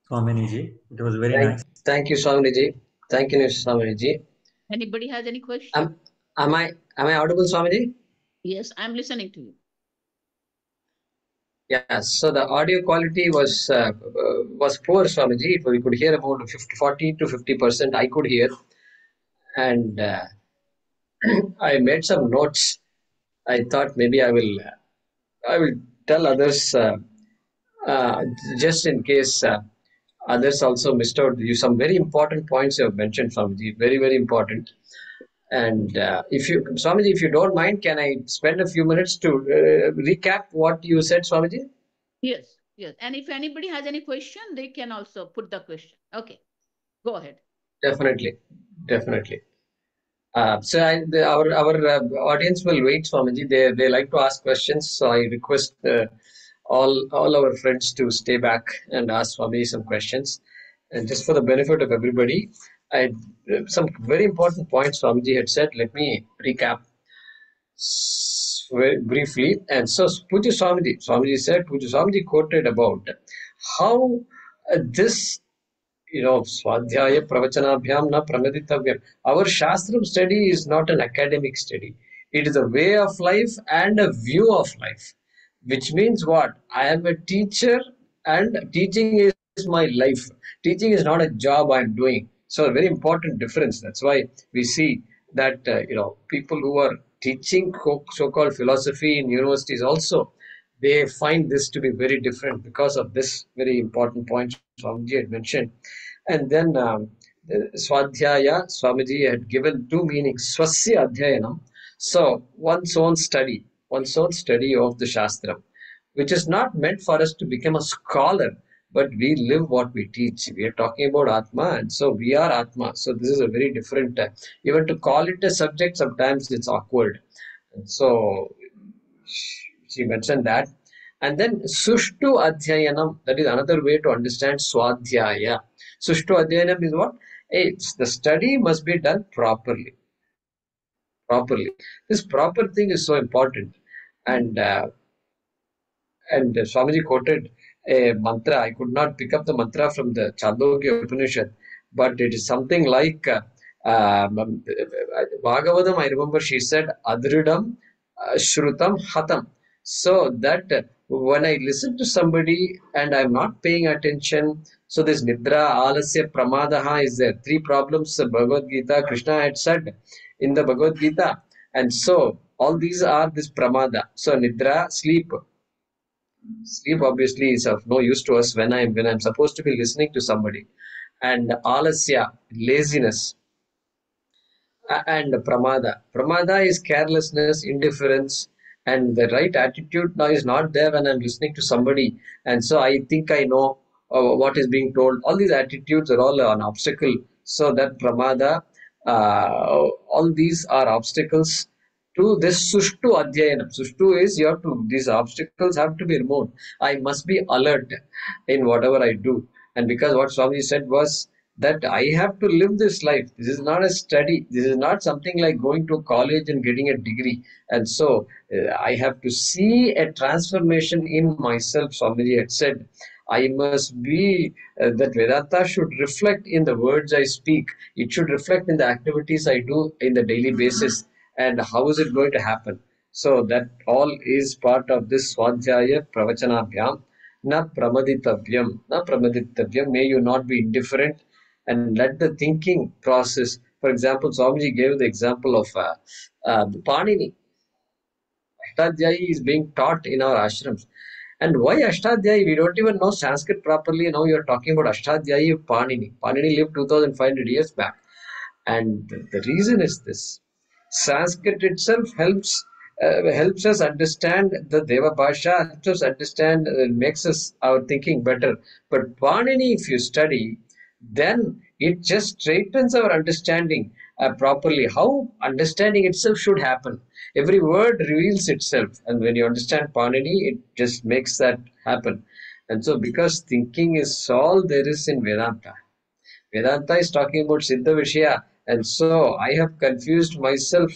स्वामिनी जी. It was very nice. Thank you, Swamiji. Thank you, Swamiji. Anybody has any question? Am I audible, Swamiji? Yes, I'm listening to you. Yes. So the audio quality was poor, Swamiji. We could hear about 40 to 50%. I could hear, and I made some notes. I thought maybe I will tell others just in case others also missed out. Some very important points you have mentioned, Swamiji. Very, very important. And Swamiji, if you don't mind, can I spend a few minutes to recap what you said, Swamiji? Yes. And if anybody has any question, they can also put the question. Okay, go ahead. Definitely. So our audience will wait, Swamiji. They like to ask questions, so I request all our friends to stay back and ask Swamiji some questions. And just for the benefit of everybody, some very important points Swamiji had said. Let me recap very briefly. And so Puja Swamiji said, Puja Swamiji quoted about how this Swadhyaya Pravachanabhyam na Prameditavyam. Our Shastram study is not an academic study. It is a way of life and a view of life. Which means what? I am a teacher and teaching is my life. Teaching is not a job I'm doing. So a very important difference. That's why we see that people who are teaching so-called philosophy in universities also, they find this to be very different because of this very important point Swamiji had mentioned. And then Swadhyaya, Swamiji had given two meanings. Swasya Adhyayanam. So one's own study of the Shastram, which is not meant for us to become a scholar, but we live what we teach. We are talking about Atma, and so we are Atma. So this is a very different, even to call it a subject, sometimes it's awkward. And so she mentioned that. And then Sushtu Adhyayanam, that is another way to understand Swadhyaya. Sushtu Adhyayanam is what? The study must be done properly. This proper thing is so important. And Swamiji quoted a mantra. I could not pick up the mantra from the Chandogya Upanishad, but it is something like Bhagavatam. I remember she said Adridam Shrutam Hatam. So that when I listen to somebody and I'm not paying attention, so this Nidra, Alasya, Pramadaha is there. Three problems Bhagavad Gita, Krishna had said in the Bhagavad Gita. And so all these are this Pramada. So Nidra, sleep. Sleep obviously is of no use to us when I'm supposed to be listening to somebody. And Alasya, laziness. And Pramada. Pramada is carelessness, indifference, and the right attitude now is not there when I'm listening to somebody. And so I think I know what is being told. All these attitudes are all an obstacle. So that Pramada, all these are obstacles to this Sushtu Adhyayanam. Sushtu is these obstacles have to be removed. I must be alert in whatever I do. And because what Swami said was, that I have to live this life. This is not a study. This is not something like going to college and getting a degree. And so I have to see a transformation in myself. Swamiji had said, I must be, that Vedanta should reflect in the words I speak. It should reflect in the activities I do in the daily basis. And how is it going to happen? So that all is part of this Swadhyaya Pravachanabhyam. Na pramaditavyam. Na pramaditavyam. May you not be indifferent and let the thinking process. For example, Swamiji gave the example of Panini. Ashtadhyayi is being taught in our ashrams. And why Ashtadhyayi? We don't even know Sanskrit properly. Now you're talking about Ashtadhyayi of Panini. Panini lived 2500 years back. And the reason is this. Sanskrit itself helps us understand the Deva Bhasha, helps us understand, makes us our thinking better. But Panini, if you study, then it just straightens our understanding properly. How understanding itself should happen. Every word reveals itself, and when you understand Panini, it just makes that happen. And so, because thinking is all there is in Vedanta. Vedanta is talking about Siddha Vishaya, and so I have confused myself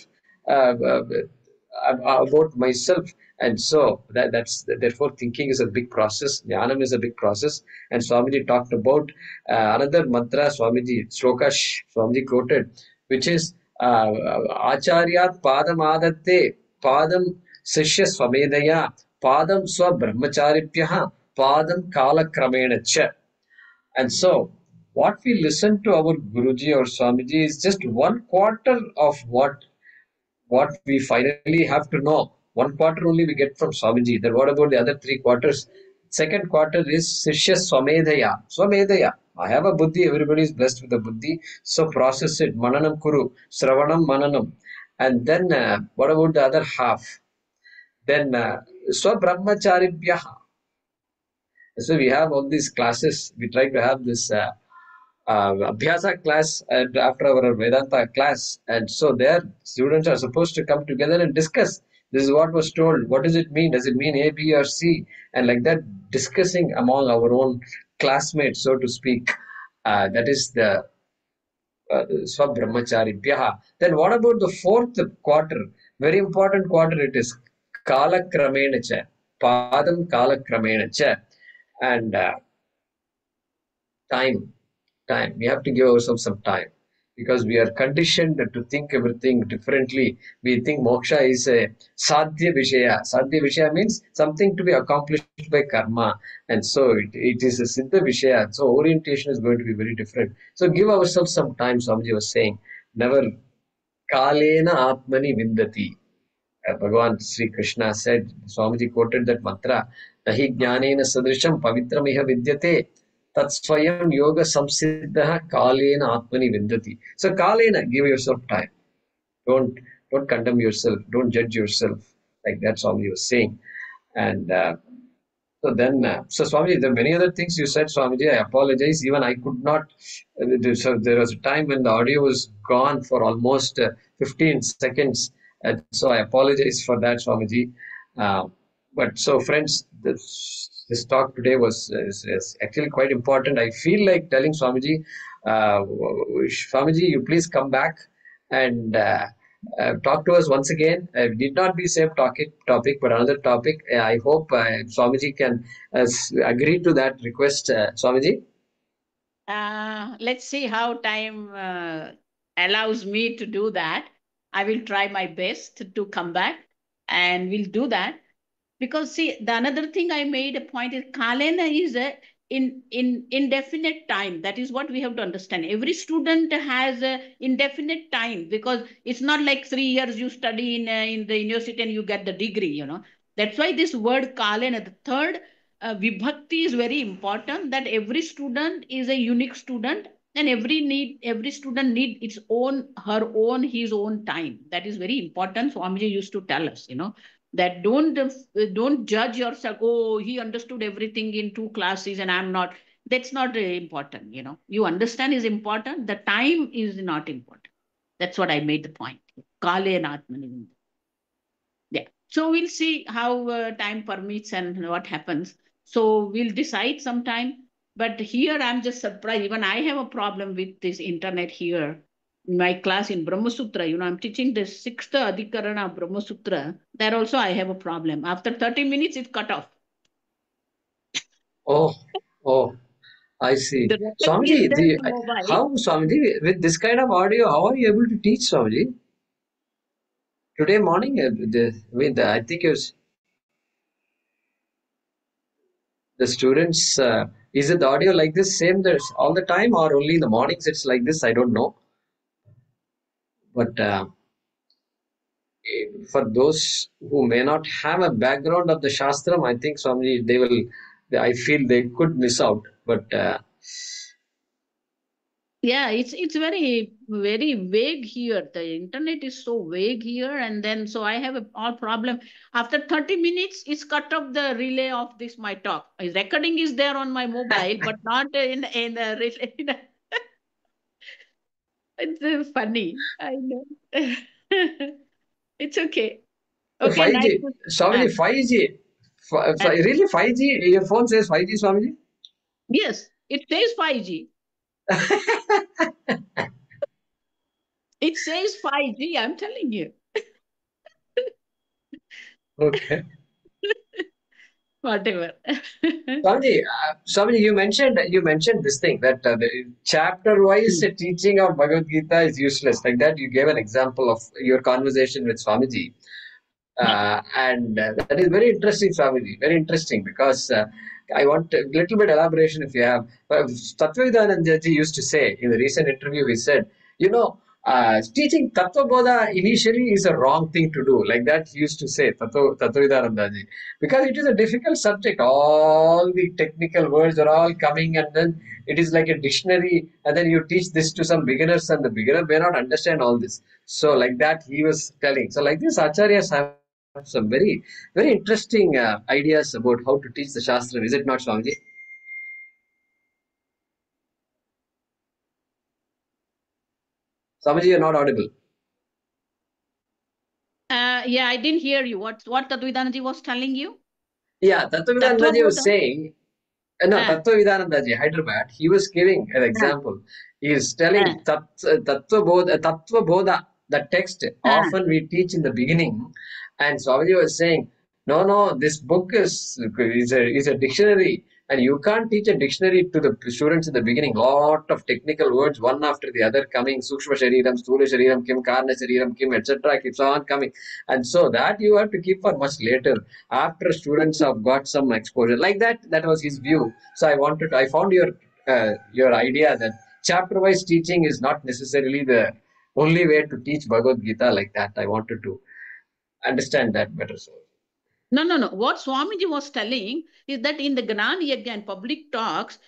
about myself, and so that's therefore thinking is a big process. Jnanam is a big process, and Swamiji talked about another mantra. Swamiji quoted, which is Acharyat Padam Adatte Padam Sishya Swamedaya Padam Swa Brahmacharipyaha Padam Kala Kramena Cha. And so, what we listen to our Guruji or Swamiji is just 1/4 of what we finally have to know. 1/4 only we get from Swamiji. Then what about the other 3/4? Second quarter is Sishya Swamedhaya. Swamedhaya. I have a buddhi. Everybody is blessed with a buddhi. So process it. Mananam Kuru. Sravanam Mananam. And then what about the other half? Then Swabrahmacharibhyaha. So we have all these classes. We try to have this Abhyasa class and after our Vedanta class. And so there, students are supposed to come together and discuss. This is what was told. What does it mean? Does it mean A, B, or C? And like that, discussing among our own classmates, so to speak. That is the Swabrahmacharibhyaha. Then what about the fourth quarter? Very important quarter it is. Kala Kramena Cha. Padam Kala Kramena Cha. And time. We have to give ourselves some time because we are conditioned to think everything differently. We think moksha is a sadhya vishaya. Sadhya vishaya means something to be accomplished by karma, and so it is a siddha vishaya. So orientation is going to be very different. So give ourselves some time. Swamiji was saying, never kalena atmani vindati. Bhagavan Sri Krishna said, Swamiji quoted that mantra, Nahi jnanena sadrisham pavitram iha vidyate. Tatsvayam yoga samsiddha kalena atmani vindati. So kalena, give yourself time. Don't condemn yourself. Don't judge yourself. Like that's all he was saying. And so then, so Swamiji, there are many other things you said, Swamiji. I apologize. Even I could not. So there was a time when the audio was gone for almost 15 seconds. And so I apologize for that, Swamiji. But so, friends, this talk today is actually quite important. I feel like telling Swamiji, Swamiji, you please come back and talk to us once again. It did not be same topic, but another topic. I hope Swamiji can agree to that request. Swamiji? Let's see how time allows me to do that. I will try my best to come back and we'll do that. Because see, the another thing I made a point is Kalena is a in indefinite time. That is what we have to understand. Every student has a indefinite time because it's not like 3 years you study in the university and you get the degree, you know. That's why this word Kalena, the third vibhakti is very important, that every student is a unique student and every student need its own, her own, his own time. That is very important. Swamiji used to tell us, you know, that don't judge yourself. Oh, he understood everything in 2 classes and I'm not. That's not important, you know. You understand is important. The time is not important. That's what I made the point. Kale and Atmani. Yeah. So we'll see how time permits and what happens. So we'll decide sometime. But here I'm just surprised. Even I have a problem with this internet here. In my class in Brahma Sutra, I'm teaching the 6th Adhikarana of Brahma Sutra. There also I have a problem. After 30 minutes, it's cut off. Oh, oh, I see. The recording is Swamiji, there on mobile. how, Swamiji, with this kind of audio, how are you able to teach, Swamiji? Today morning, I think it was the students, is it the audio like this same there's all the time, or only in the mornings it's like this? I don't know. But for those who may not have a background of the Shastram, I think Swamiji, I feel they could miss out. But Yeah, it's very, very vague here. The internet is so vague here. And then, so I have all problem. After 30 minutes, it's cut off the relay of this, my talk. Recording is there on my mobile, but not in the relay. It's funny. I know. It's okay. Okay, nice. 5G, Swamiji, 5G, really 5G? Your phone says 5G, Swamiji? Yes, it says 5G. It says 5G, I'm telling you. Okay. Whatever. Swamiji, you mentioned this thing that the chapter-wise teaching of Bhagavad Gita is useless. Like that, you gave an example of your conversation with Swamiji. And that is very interesting, Swamiji. Very interesting, because I want a little bit elaboration if you have. Tattvavidananda ji used to say in the recent interview, he said, teaching Tattva Bodha initially is a wrong thing to do. Like that, he used to say, Tattvavidananda ji, because it is a difficult subject. All the technical words are all coming, and then it is like a dictionary, and then you teach this to some beginners, and the beginner may not understand all this. So, like that, he was telling. So, like this, Acharyas have some very, very interesting ideas about how to teach the Shastra. Is it not, Swamiji? Swamiji, you're not audible. Yeah, I didn't hear you. What Tattvavidananda was telling you? Yeah, Tattvavidananda ji was saying, Tattvavidananda ji, Hyderabad, he was giving an example. He is telling Tattva Bodha, the text, often we teach in the beginning, and Swamiji was saying, no, this book is a dictionary, and you can't teach a dictionary to the students in the beginning. Lot of technical words, one after the other coming, Sukshma Shariram, Sthula Shariram, Kim, Karna Shariram, Kim, etc. keeps on coming. And so that you have to keep for much later, after students have got some exposure. Like that was his view. So I found your idea that chapter-wise teaching is not necessarily the only way to teach Bhagavad Gita like that. I wanted to understand that better. So. No. What Swamiji was telling is that in the Gnan Yajna and public talks,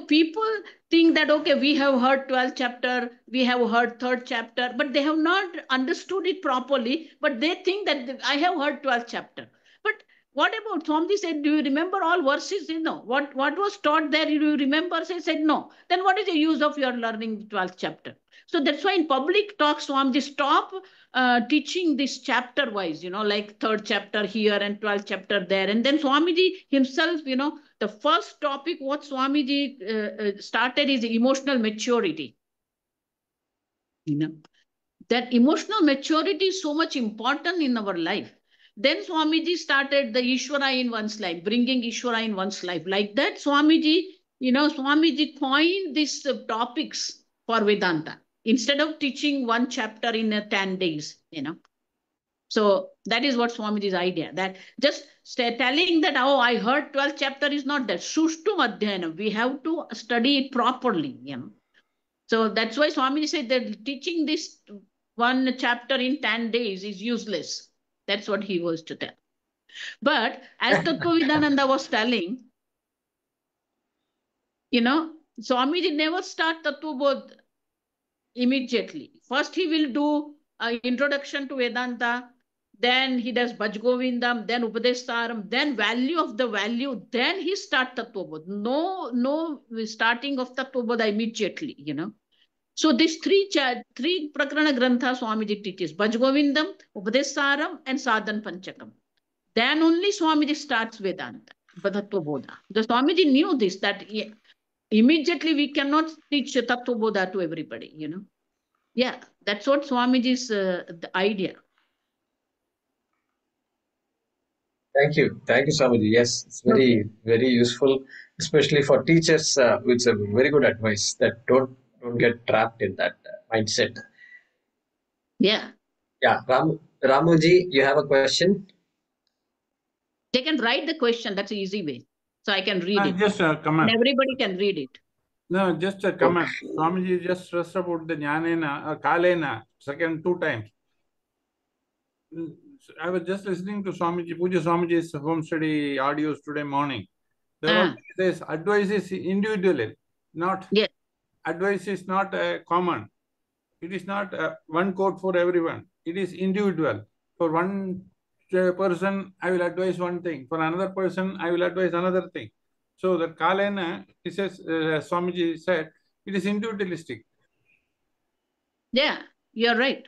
people think that, okay, we have heard 12th chapter, we have heard 3rd chapter, but they have not understood it properly. But they think that I have heard 12th chapter. But what about Swamiji said, do you remember all verses? What was taught there, do you remember? He said, no. Then what is the use of your learning 12th chapter? So that's why in public talks, Swamiji stop teaching this chapter wise, like 3rd chapter here and 12th chapter there. And then Swamiji himself, the first topic what Swamiji started is emotional maturity. That emotional maturity is so much important in our life. Then Swamiji started the Ishvara in one's life, bringing Ishvara in one's life. Like that, Swamiji coined these topics for Vedanta. Instead of teaching one chapter in 10 days, So that is what Swamiji's idea, that just telling that, oh, I heard 12th chapter is not that. Sushtum Adhyayana. We have to study it properly, So that's why Swamiji said that teaching this one chapter in 10 days is useless. That's what he was to tell. But as Tattvavidananda was telling, Swamiji never start Tattvabodh immediately. First, he will do an introduction to Vedanta, then he does Bhaj Govindam, then Upadesaram, then value of the value, then he start Tattvabodh. No starting of Tattvabodh immediately, So these three Prakarana Grantha Swamiji teaches, Bhaj Govindam, Upadesaram, and Sadhan Panchakam. Then only Swamiji starts Vedanta, Tattvabodha. The Swamiji knew this, that immediately we cannot teach Tattva Bodha to everybody, you know. Yeah, that's what Swamiji's the idea. Thank you. Thank you, Swamiji. Yes, it's very, very useful, especially for teachers. It's a very good advice that don't get trapped in that mindset. Yeah. Yeah, Ramuji, you have a question? They can write the question. That's an easy way. So I can read it. Just a And comment. everybody can read it. No, just a comment. Swamiji just stressed about the Jnanena, Kalena, second 2 times. I was just listening to Swamiji, Puja Swamiji's home study audios today morning. There also says advice is individual, not advice is not common. It is not one code for everyone. It is individual. For one person, I will advise one thing. For another person, I will advise another thing. So the Kalena, he says, Swamiji said, it is individualistic. Yeah, you're right.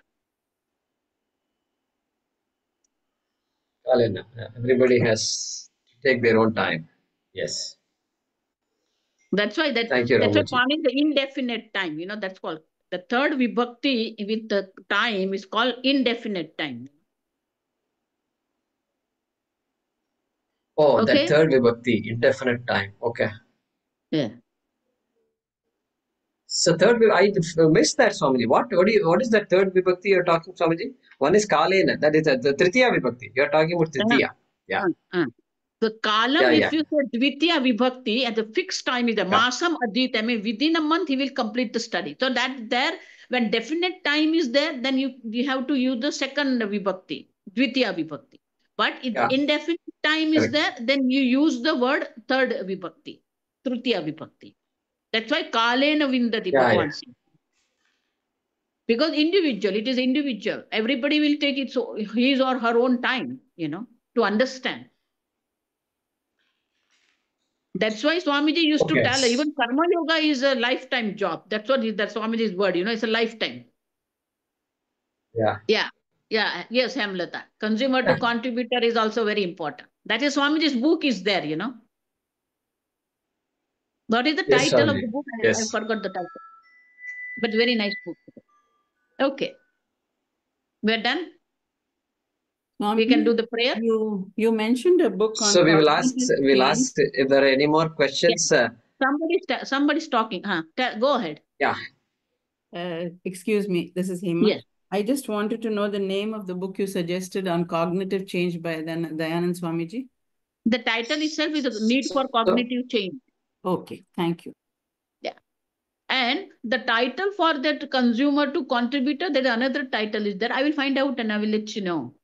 Kalena. Everybody has to take their own time. Yes. That's why Thank you, that's why Ramuji. forming the indefinite time, you know, that's called the third vibhakti with the time is called indefinite time. Oh, Okay. that third vibhakti, indefinite time. Okay. Yeah. So third, I missed that, Swamiji. What is that third vibhakti you're talking, Swamiji? One is Kalena. That is the Tritiya vibhakti. You're talking about Tritiya. Yeah. The kalam, Yeah, if you say Dvitiya vibhakti, and the fixed time is the masam adit, I mean within a month he will complete the study. So that there, when definite time is there, then you have to use the second vibhakti, Dvitiya vibhakti. But if indefinite time is there, then you use the word third vibhakti, Tritiya vibhakti. That's why kalena vindati Bhagavan says. Because individual, it is individual. Everybody will take it so his or her own time, you know, to understand. That's why Swamiji used to tell, even Karma Yoga is a lifetime job. That's Swamiji's word, you know, it's a lifetime. Yeah. Yes, Hemlata. Consumer to contributor is also very important. That is Swamiji's book is there, you know. What is the title of the book? I forgot the title. But very nice book. Okay. We're done? We can do the prayer. You mentioned a book on. So we'll ask if there are any more questions. Somebody's talking. Go ahead. Yeah. Excuse me, this is Hema. Yes. I just wanted to know the name of the book you suggested on cognitive change by Dayanand Swamiji. The title itself is a need for cognitive change. Okay, thank you. Yeah. And the title for that consumer to contributor, there is another title is there. I will find out and I will let you know.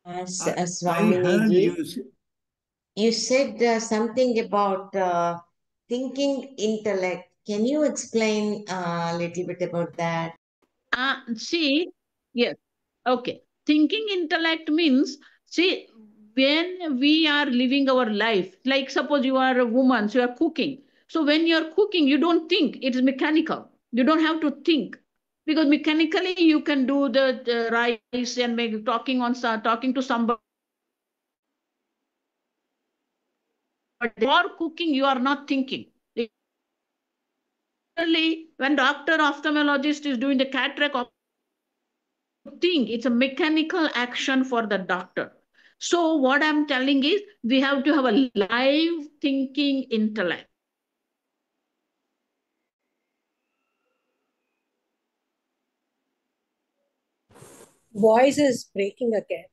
Swamiji, you said something about thinking intellect. Can you explain a little bit about that? See, yes. Okay. Thinking intellect means, see, when we are living our life, like suppose you are a woman, so you are cooking. So when you are cooking, you don't think, it is mechanical. You don't have to think. Because mechanically you can do the rice and make talking to somebody. But for cooking, you are not thinking. When doctor ophthalmologist is doing the cataract, think it's a mechanical action for the doctor. So what I'm telling is we have to have a live thinking intellect. Voice is breaking again.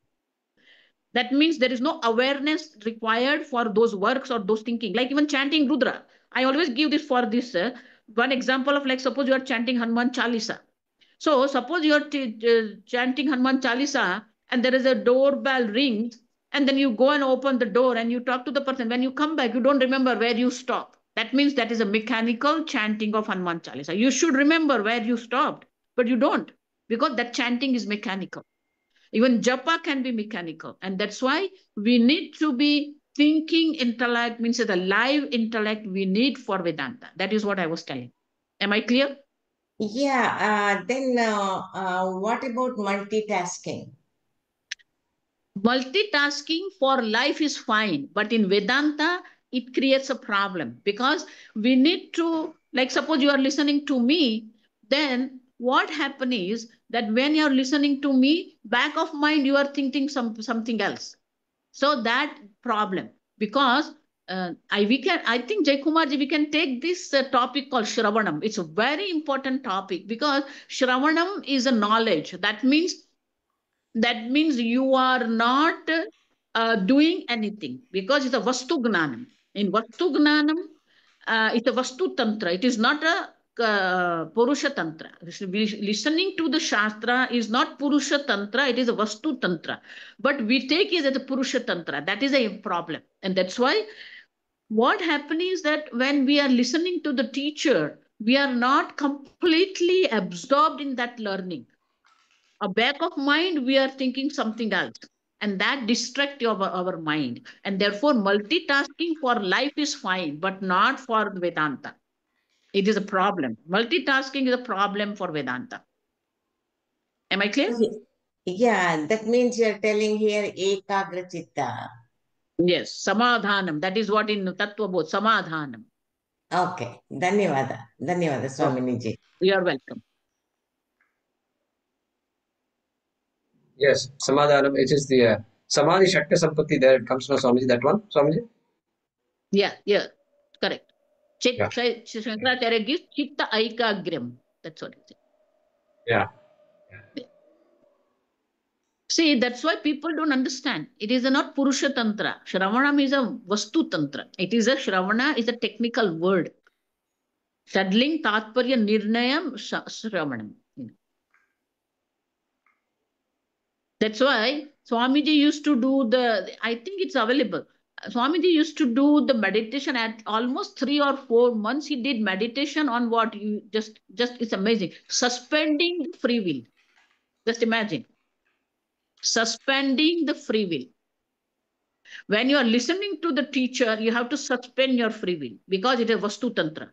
That means there is no awareness required for those works or those thinking. Like even chanting Rudra. I always give this for this. One example of like suppose you are chanting Hanuman Chalisa. So suppose you are chanting Hanuman Chalisa and there is a doorbell rings and then you go and open the door and you talk to the person. When you come back, you don't remember where you stopped. That means that is a mechanical chanting of Hanuman Chalisa. You should remember where you stopped, but you don't because that chanting is mechanical. Even japa can be mechanical. And that's why we need to be thinking intellect, means the live intellect we need for Vedanta. That is what I was telling. Am I clear? Yeah. Then what about multitasking? Multitasking for life is fine. But in Vedanta, it creates a problem, because we need to, like suppose you are listening to me, then what happens is that when you are listening to me, back of mind you are thinking something else. So that problem, because I think Jai Kumar ji, we can take this topic called Shravanam. It's a very important topic, because Shravanam is a knowledge. That means you are not doing anything, because it's a Vastu Gnanam. In Vastu Gnanam, it's a Vastu Tantra. It is not a Purusha Tantra. Listening to the Shastra is not Purusha Tantra, it is a Vastu Tantra. But we take it as a Purusha Tantra. That is a problem. And that's why what happens is that when we are listening to the teacher, we are not completely absorbed in that learning. A back of mind, we are thinking something else, and that distracts our mind. And therefore, multitasking for life is fine, but not for Vedanta. It is a problem. Multitasking is a problem for Vedanta. Am I clear? Yeah, that means you're telling here ekagra chitta. Yes, samadhanam. That is what in Tattva Bodh, samadhanam. Okay, dhanyavada. Dhanyavada, Swaminiji. You are welcome. Yes, Samadhanam, it is the Samadhi Shakti Sampatti, there it comes from Swamiji, that one, Swamiji? Yeah, correct. Shankaracharya gives chitta aikagram. That's what it is. Yeah. See, that's why people don't understand. It is not Purusha Tantra. Shravanam is a Vastu Tantra. Shravana is a technical word. Shadling Tatparya Nirnayam Shravanam. That's why Swamiji used to do I think it's available. Swamiji used to do the meditation at almost 3 or 4 months. He did meditation on what you just it's amazing. Suspending free will. Just imagine. Suspending the free will. When you are listening to the teacher, you have to suspend your free will, because it is Vastu Tantra.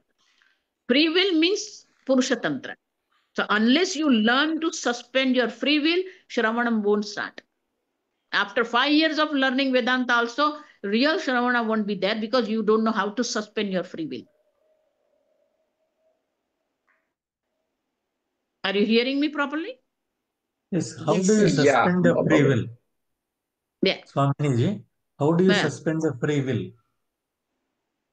Free will means Purusha Tantra. So unless you learn to suspend your free will, Shravanam won't start. After 5 years of learning Vedanta also, real Shravana won't be there, because you don't know how to suspend your free will. Are you hearing me properly? Yes. How do you suspend the free will? Yeah. Swamiji, how do you suspend the free will?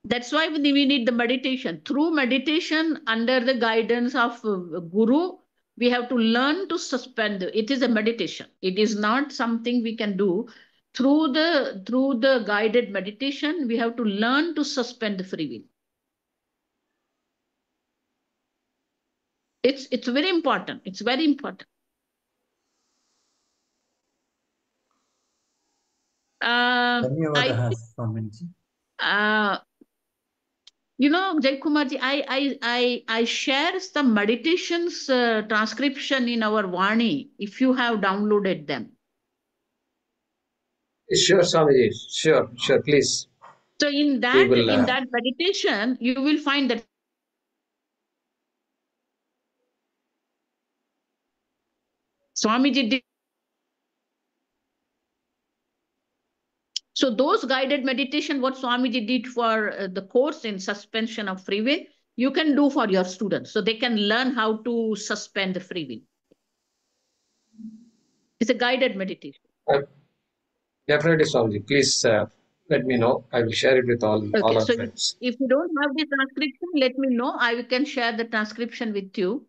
That's why we need the meditation. Through meditation, under the guidance of Guru, we have to learn to suspend. It is a meditation. It is not something we can do. Through the guided meditation, we have to learn to suspend the free will. It's very important. It's very important. You know, Jai Kumarji, I share some meditations transcription in our Vani, if you have downloaded them. Sure, Swamiji. Sure, please. So in that meditation, you will find that Swamiji did. So those guided meditation, what Swamiji did for the course in suspension of free will, you can do for your students, so they can learn how to suspend the free will. It's a guided meditation. Definitely, Swamiji. Please let me know. I will share it with all our friends. If you don't have the transcription, let me know. I can share the transcription with you,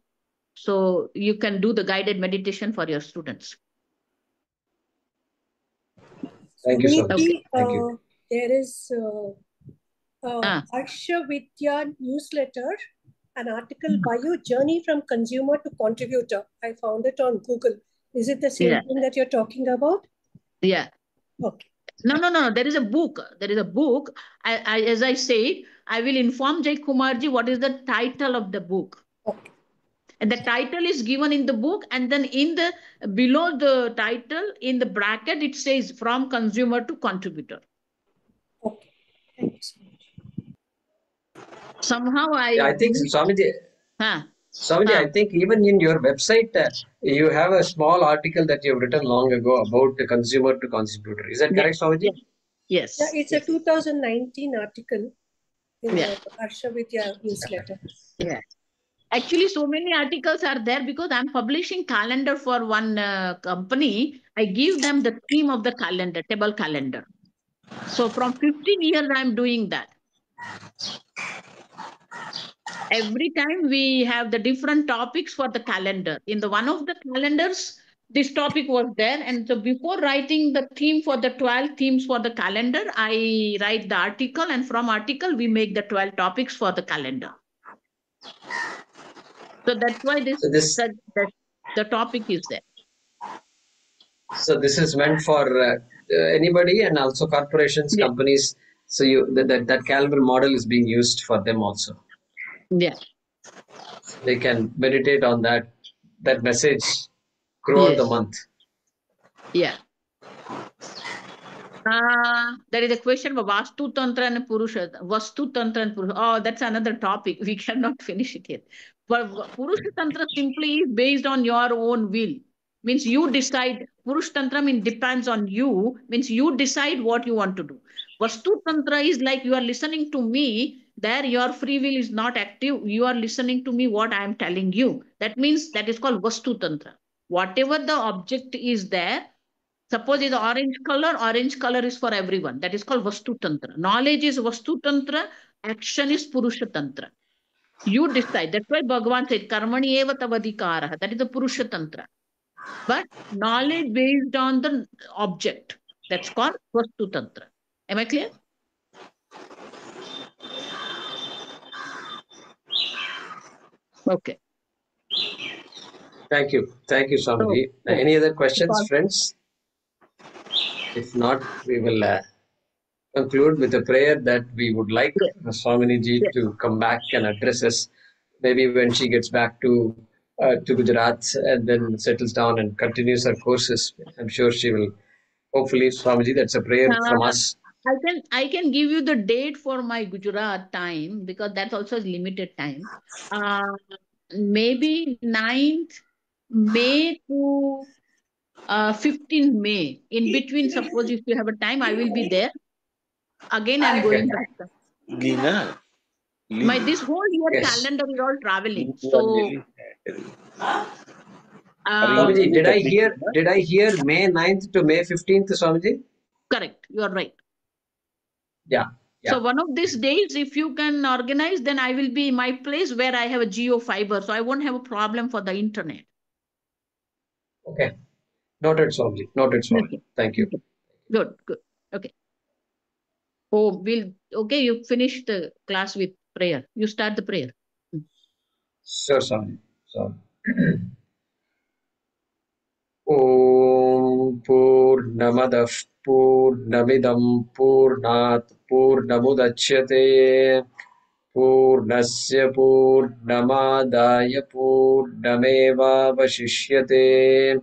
so you can do the guided meditation for your students. Thank you, Swamiji. Thank you. There is Harsha Vidya newsletter, an article by you, Journey from Consumer to Contributor. I found it on Google. Is it the same thing that you're talking about? Yeah. Okay. No. There is a book. As I said, I will inform Jai Kumarji what is the title of the book. Okay. And the title is given in the book, and then below the title, in the bracket, it says From Consumer to Contributor. Okay. Thanks. Somehow I think, Swamiji, Swamiji, I think even in your website, you have a small article that you have written long ago about the consumer to contributor. Is that correct, Swamiji? Yes. Yeah, it's a 2019 article in Yeah. the Harsha Vidya newsletter. Yeah. Actually, so many articles are there because I'm publishing calendar for one company. I give them the theme of the calendar, table calendar. So from 15 years, I'm doing that. Every time we have the different topics for the calendar. In the one of the calendars, this topic was there. And so before writing the theme for the 12 themes for the calendar, I write the article, and from article, we make the 12 topics for the calendar. So that's why the topic is there. So this is meant for anybody and also corporations, Yeah. companies. So that calendar model is being used for them also. Yeah. They can meditate on that message throughout the month. Yeah. There is a question about Vastu Tantra and Purusha. Vastu Tantra and Purusha. Oh, that's another topic. We cannot finish it here. But Purusha Tantra simply is based on your own will. Means you decide. Purusha Tantra means depends on you. Means you decide what you want to do. Vastu Tantra is like you are listening to me. There your free will is not active. You are listening to me what I am telling you. That means that is called Vastu Tantra. Whatever the object is there, suppose it's orange color is for everyone. That is called Vastu Tantra. Knowledge is Vastu Tantra, action is Purusha Tantra. You decide. That's why Bhagavan said, Karmani eva tavadikara. That is the Purusha Tantra. But knowledge based on the object. That's called Vastu Tantra. Am I clear? Okay. Thank you. Thank you, Swamiji. Any other questions, friends? If not, we will conclude with a prayer that we would like Swamiji to come back and address us. Maybe when she gets back to Gujarat and then settles down and continues her courses, I'm sure she will. Hopefully, Swamiji, that's a prayer from us. I can give you the date for my Gujarat time because that's also a limited time. Maybe 9th May to 15th May. In between, suppose if you have a time, I will be there. Again, I'm going back. This whole year calendar is all traveling. So, Swamiji, did I hear May 9th to May 15th, Swamiji? Correct. You are right. Yeah. So one of these days, if you can organize, then I will be in my place where I have a Geo fiber. So I won't have a problem for the internet. Okay. Noted, Swamiji. Noted, Swamiji. Okay. Thank you. Good. Okay. Oh, okay, you finish the class with prayer. You start the prayer. Sure, Swamiji. Om Purnamadah Purnamidam Purnat Purnamudachyate Purnasya Purnamadaya Purnameva Vashishyate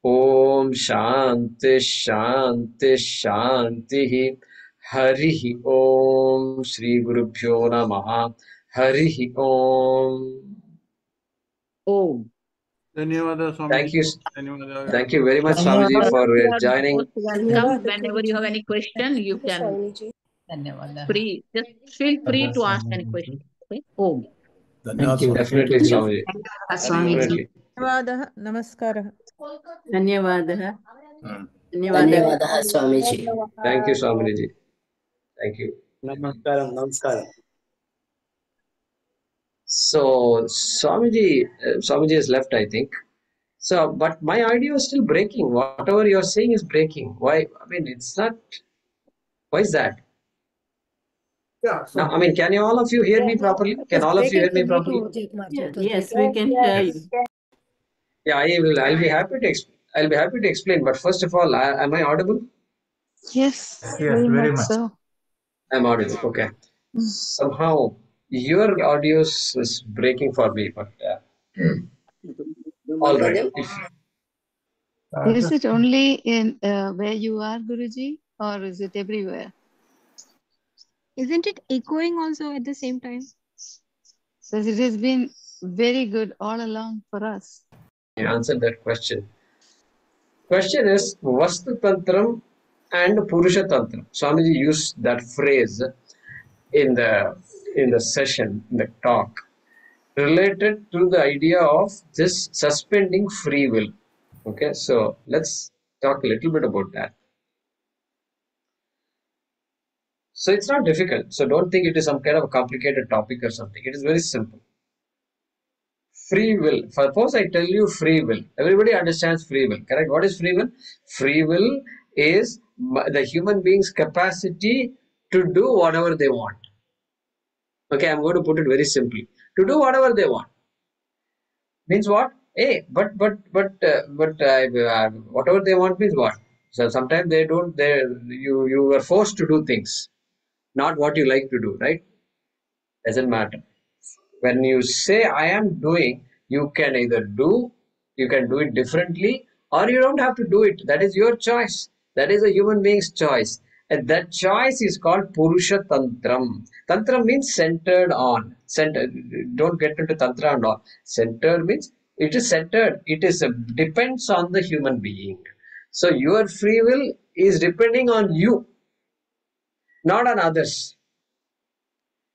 Om Shanti Shanti Shanti Harihi Om Shri Gurubhyo Namaha Harihi Om. Om. Thank you. Thank you very much, Swamiji, for joining. Welcome. Whenever you have any question, you can just feel free to ask any question. Okay? Om. Thank you. Definitely, Swamiji. Definitely. Namaskar. Dhanyavadah, Swamiji. Thank you, Swamiji. Thank you. Namaskaram. So, Swamiji has left, I think. So, but my audio is still breaking. Whatever you're saying is breaking. Why? I mean, it's not. Why is that? Yeah. So Now, I mean, can all of you hear me properly? Can all of you hear me properly? Yes, we can hear you. Yeah, I'll be happy to explain. But first of all, am I audible? Yes, very much so. I'm audible. Okay. Somehow your audio is breaking for me, but all right. Is it only in where you are, Guruji, or is it everywhere? Isn't it echoing also at the same time? Because it has been very good all along for us. You answered that question. Question is, Vastu Tantram and Purusha Tantra. Swamiji used that phrase in the session, in the talk, related to the idea of this suspending free will. Okay, so let's talk a little bit about that. So it's not difficult. So don't think it is some kind of a complicated topic or something. It is very simple. Free will. Suppose I tell you free will. Everybody understands free will, correct? What is free will? Free will is the human being's capacity to do whatever they want. Okay, I'm going to put it very simply. To do whatever they want. Means what? Hey, but whatever they want means what? So sometimes they don't. You are forced to do things, not what you like to do, right? Doesn't matter. When you say I am doing, you can either do, you can do it differently, or you don't have to do it. That is your choice. That is a human being's choice. And that choice is called Purusha Tantram. Tantra means centered on. Don't get into Tantra and all. Centered means it is centered. It is depends on the human being. So your free will is depending on you, not on others.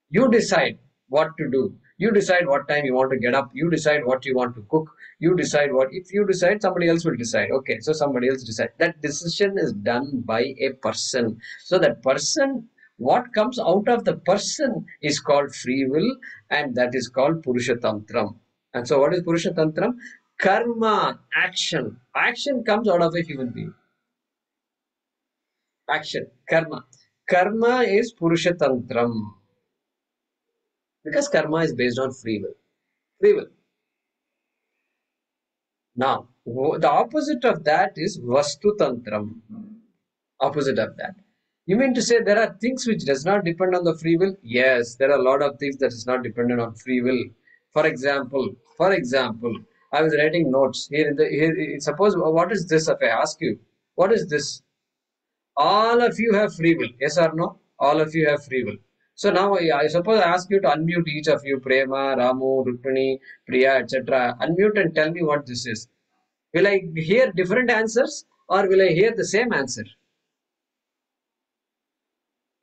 You decide what to do. You decide what time you want to get up. You decide what you want to cook. You decide what. If you decide, somebody else will decide. Okay, so somebody else decide. That decision is done by a person. So that person, what comes out of the person is called free will, and that is called Purusha Tantram. And so what is Purusha Tantram? Karma, action. Action comes out of a human being. Action, karma. Karma is Purusha Tantram. Because karma is based on free will. Free will. Now, the opposite of that is Vastu Tantram. Opposite of that. You mean to say there are things which does not depend on the free will? Yes, there are a lot of things that is not dependent on free will. For example, I was writing notes here. Suppose, what is this? If I ask you, what is this? All of you have free will. Yes or no? All of you have free will. So now I suppose I ask you to unmute each of you, Prema, Ramu, Rukmini, Priya, etc. Unmute and tell me what this is. Will I hear different answers or will I hear the same answer?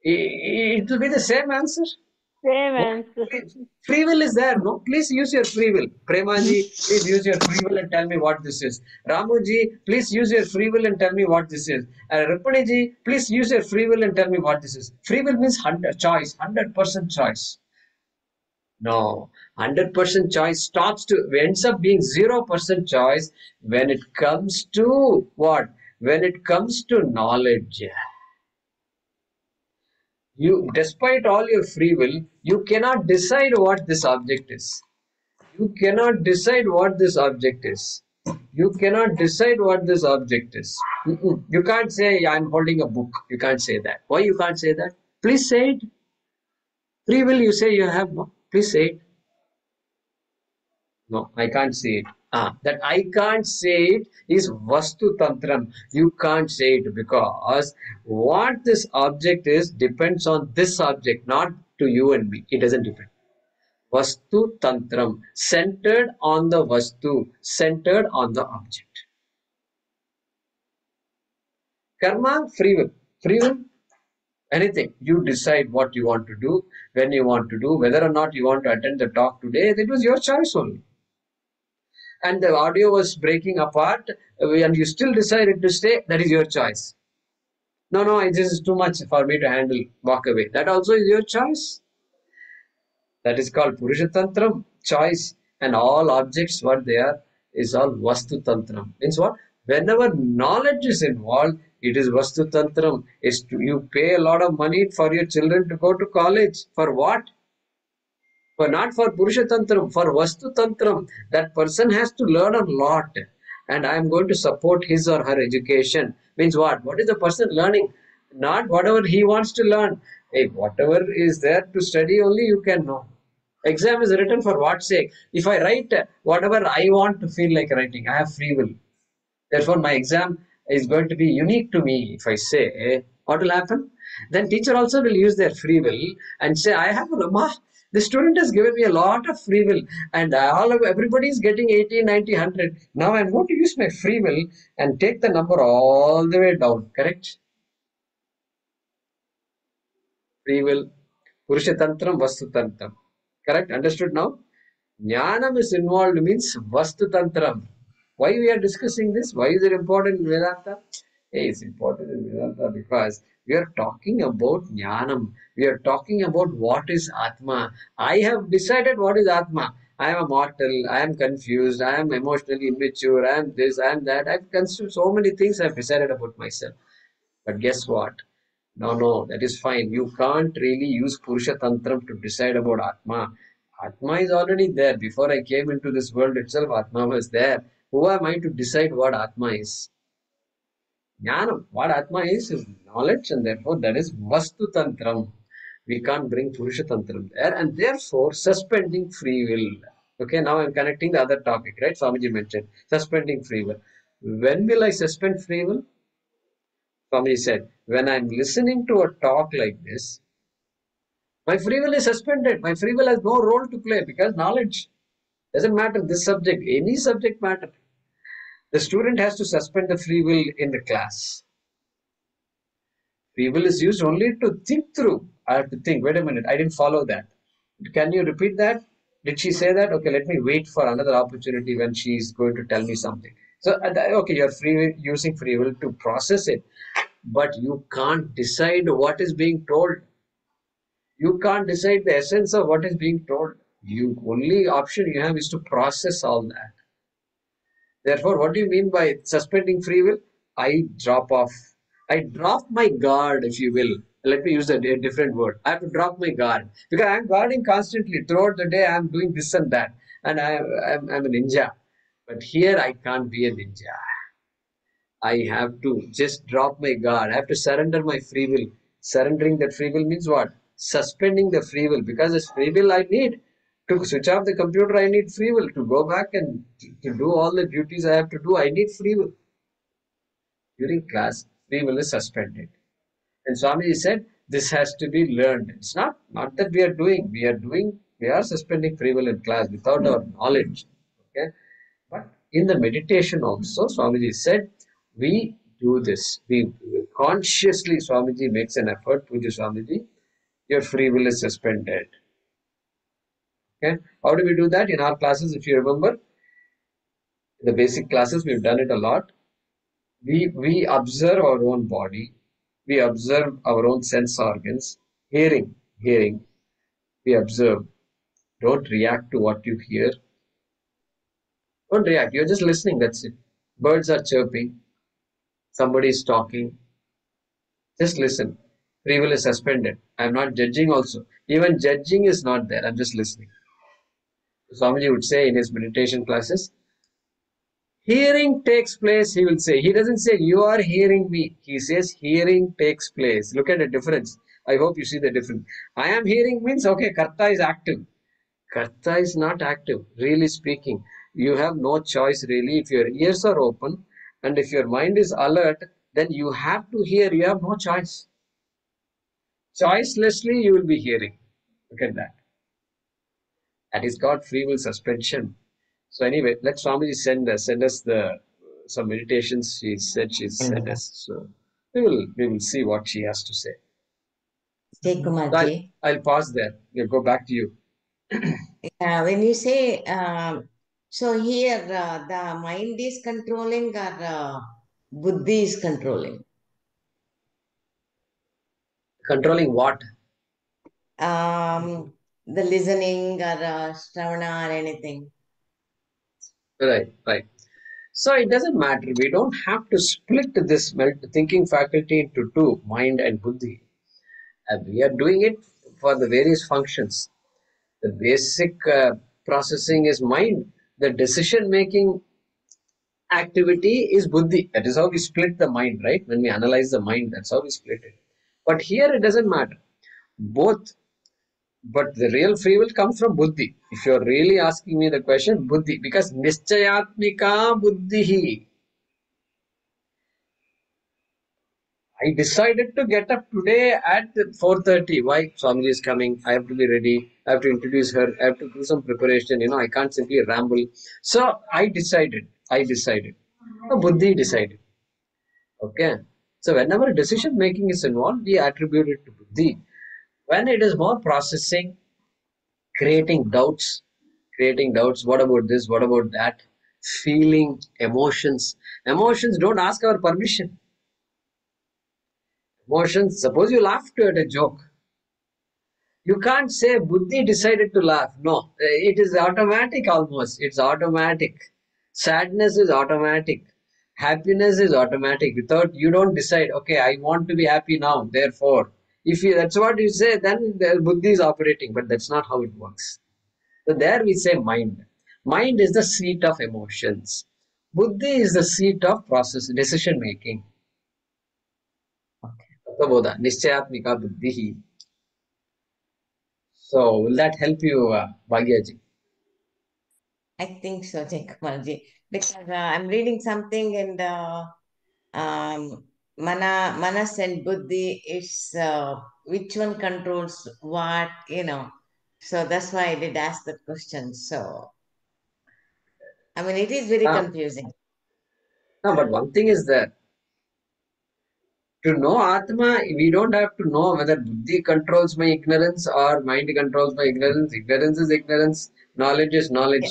It will be the same answer. Same answer. Free will is there, no? Please use your free will. Premaji, please use your free will and tell me what this is. Ramuji, please use your free will and tell me what this is. Rukmaniji, please use your free will and tell me what this is. Free will means 100% choice. No, 100% choice ends up being 0% choice when it comes to what? When it comes to knowledge. You, despite all your free will, you cannot decide what this object is. You cannot decide what this object is. You cannot decide what this object is. You can't say, I'm holding a book. You can't say that. Why you can't say that? Please say it. Free will you say you have, no? Please say it. No, I can't say it. That I can't say it is Vastu Tantram. You can't say it because what this object is depends on this object, not to you and me. It doesn't depend. Vastu Tantram, centered on the Vastu, centered on the object. Karma, free will. Free will, anything. You decide what you want to do, when you want to do, whether or not you want to attend the talk today. That was your choice only. And the audio was breaking apart and you still decided to stay, that is your choice. No, this is too much for me to handle, walk away. That also is your choice. That is called Purusha Tantram, choice. And all objects, what they are, is all Vastu Tantram. Means what? Whenever knowledge is involved, it is Vastu Tantram. You pay a lot of money for your children to go to college. For what? Not for Purusha Tantram, for Vastu Tantram. That person has to learn a lot. And I am going to support his or her education. Means what? What is the person learning? Not whatever he wants to learn. Hey, whatever is there to study only you can know. Exam is written for what sake? If I write whatever I want to feel like writing, I have free will. Therefore, my exam is going to be unique to me. If I say, what will happen? Then teacher also will use their free will and say, I have a the student has given me a lot of free will and everybody is getting 80, 90, 100. Now I'm going to use my free will and take the number all the way down, correct? free will, Purushatantram, Vastutantram. Correct? Understood now? Jnanam is involved means Vastutantram. Why we are discussing this? Why is it important in Vedanta? Hey, it's important in Vedanta because we are talking about Jnanam. We are talking about what is Atma. I have decided what is Atma. I am a mortal. I am confused. I am emotionally immature. I am this. I am that. I've consumed so many things. I've decided about myself. But guess what? No, that is fine. You can't really use Purusha Tantram to decide about Atma. Atma is already there. Before I came into this world itself, Atma was there. Who am I to decide what Atma is? Jnanam. What Atma is knowledge, and therefore that is Vastu Tantram. We can't bring Purusha Tantram there, and therefore suspending free will. Okay, now I'm connecting the other topic, right? Swamiji mentioned suspending free will. When will I suspend free will? Swami said, when I'm listening to a talk like this, my free will is suspended. My free will has no role to play because knowledge doesn't matter. This subject, any subject matter. The student has to suspend the free will in the class. Free will is used only to think through. I have to think, wait a minute, I didn't follow that. Can you repeat that? Did she say that? Okay, let me wait for another opportunity when she is going to tell me something. So, okay, you're using free will to process it. But you can't decide what is being told. You can't decide the essence of what is being told. You only option you have is to process all that. Therefore, what do you mean by suspending free will? I drop off. I drop my guard, if you will. Let me use a different word. I have to drop my guard because I'm guarding constantly throughout the day. I'm doing this and that, and I'm a ninja. But here I can't be a ninja. I have to just drop my guard. I have to surrender my free will. Surrendering that free will means what? Suspending the free will. Because this free will I need to switch off the computer. I need free will to go back and to do all the duties I have to do. I need free will. During class, free will is suspended. And Swamiji said this has to be learned. It's not that we are doing. We are suspending free will in class without our knowledge. Okay, but in the meditation also, Swamiji said, we do this. We consciously, Swamiji makes an effort, Puja Swamiji, your free will is suspended. Okay, how do we do that? In our classes, if you remember, the basic classes, we've done it a lot. We observe our own body. We observe our own sense organs. Hearing, we observe. Don't react to what you hear. Don't react. You're just listening. That's it. Birds are chirping. Somebody is talking. Just listen. Free will is suspended. I'm not judging also. Even judging is not there. I'm just listening. Swamiji would say in his meditation classes, hearing takes place, he will say. He doesn't say, you are hearing me. He says, hearing takes place. Look at the difference. I hope you see the difference. I am hearing means, okay, Karta is active. Karta is not active, really speaking. You have no choice really. If your ears are open and if your mind is alert, then you have to hear. You have no choice. Choicelessly, you will be hearing. Look at that. That is called free will suspension. So anyway, let Swamiji send us some meditations. She said she sent us. So we will see what she has to say. Kumarji. I'll pause there. We'll go back to you. When you say, so here the mind is controlling or buddhi is controlling? Controlling what? The listening or Shravana or anything. Right. So it doesn't matter. We don't have to split this thinking faculty into two, mind and buddhi. And we are doing it for the various functions. The basic processing is mind. The decision-making activity is buddhi. That is how we split the mind, right? When we analyze the mind, that's how we split it. But here it doesn't matter. Both. But the real free will comes from buddhi. If you're really asking me the question, buddhi. Because nischayatmika buddhi. I decided to get up today at 4:30. Why? Swamiji is coming. I have to be ready. I have to introduce her. I have to do some preparation. I can't simply ramble. So I decided. Buddhi decided. Okay. So whenever decision making is involved, we attribute it to buddhi. When it is more processing, creating doubts, what about this, what about that, feeling, emotions. Emotions don't ask our permission. Emotions, suppose you laughed at a joke. You can't say Buddhi decided to laugh. No, it is automatic almost. It's automatic. Sadness is automatic. Happiness is automatic. Without, you don't decide, okay, I want to be happy now, therefore. If you, that's what you say, then the Buddhi is operating, but that's not how it works. So there we say mind. Mind is the seat of emotions. Buddhi is the seat of process, decision making. Tattva-bodha, nischayatmika buddhi. So will that help you, Bhagyaji? I think so, Jaykumarji, because I'm reading something and Manas and Buddhi is which one controls what, So that's why I did ask that question. So, I mean, it is very confusing. No, but one thing is that to know Atma, we don't have to know whether Buddhi controls my ignorance or mind controls my ignorance. Ignorance is ignorance, knowledge is knowledge.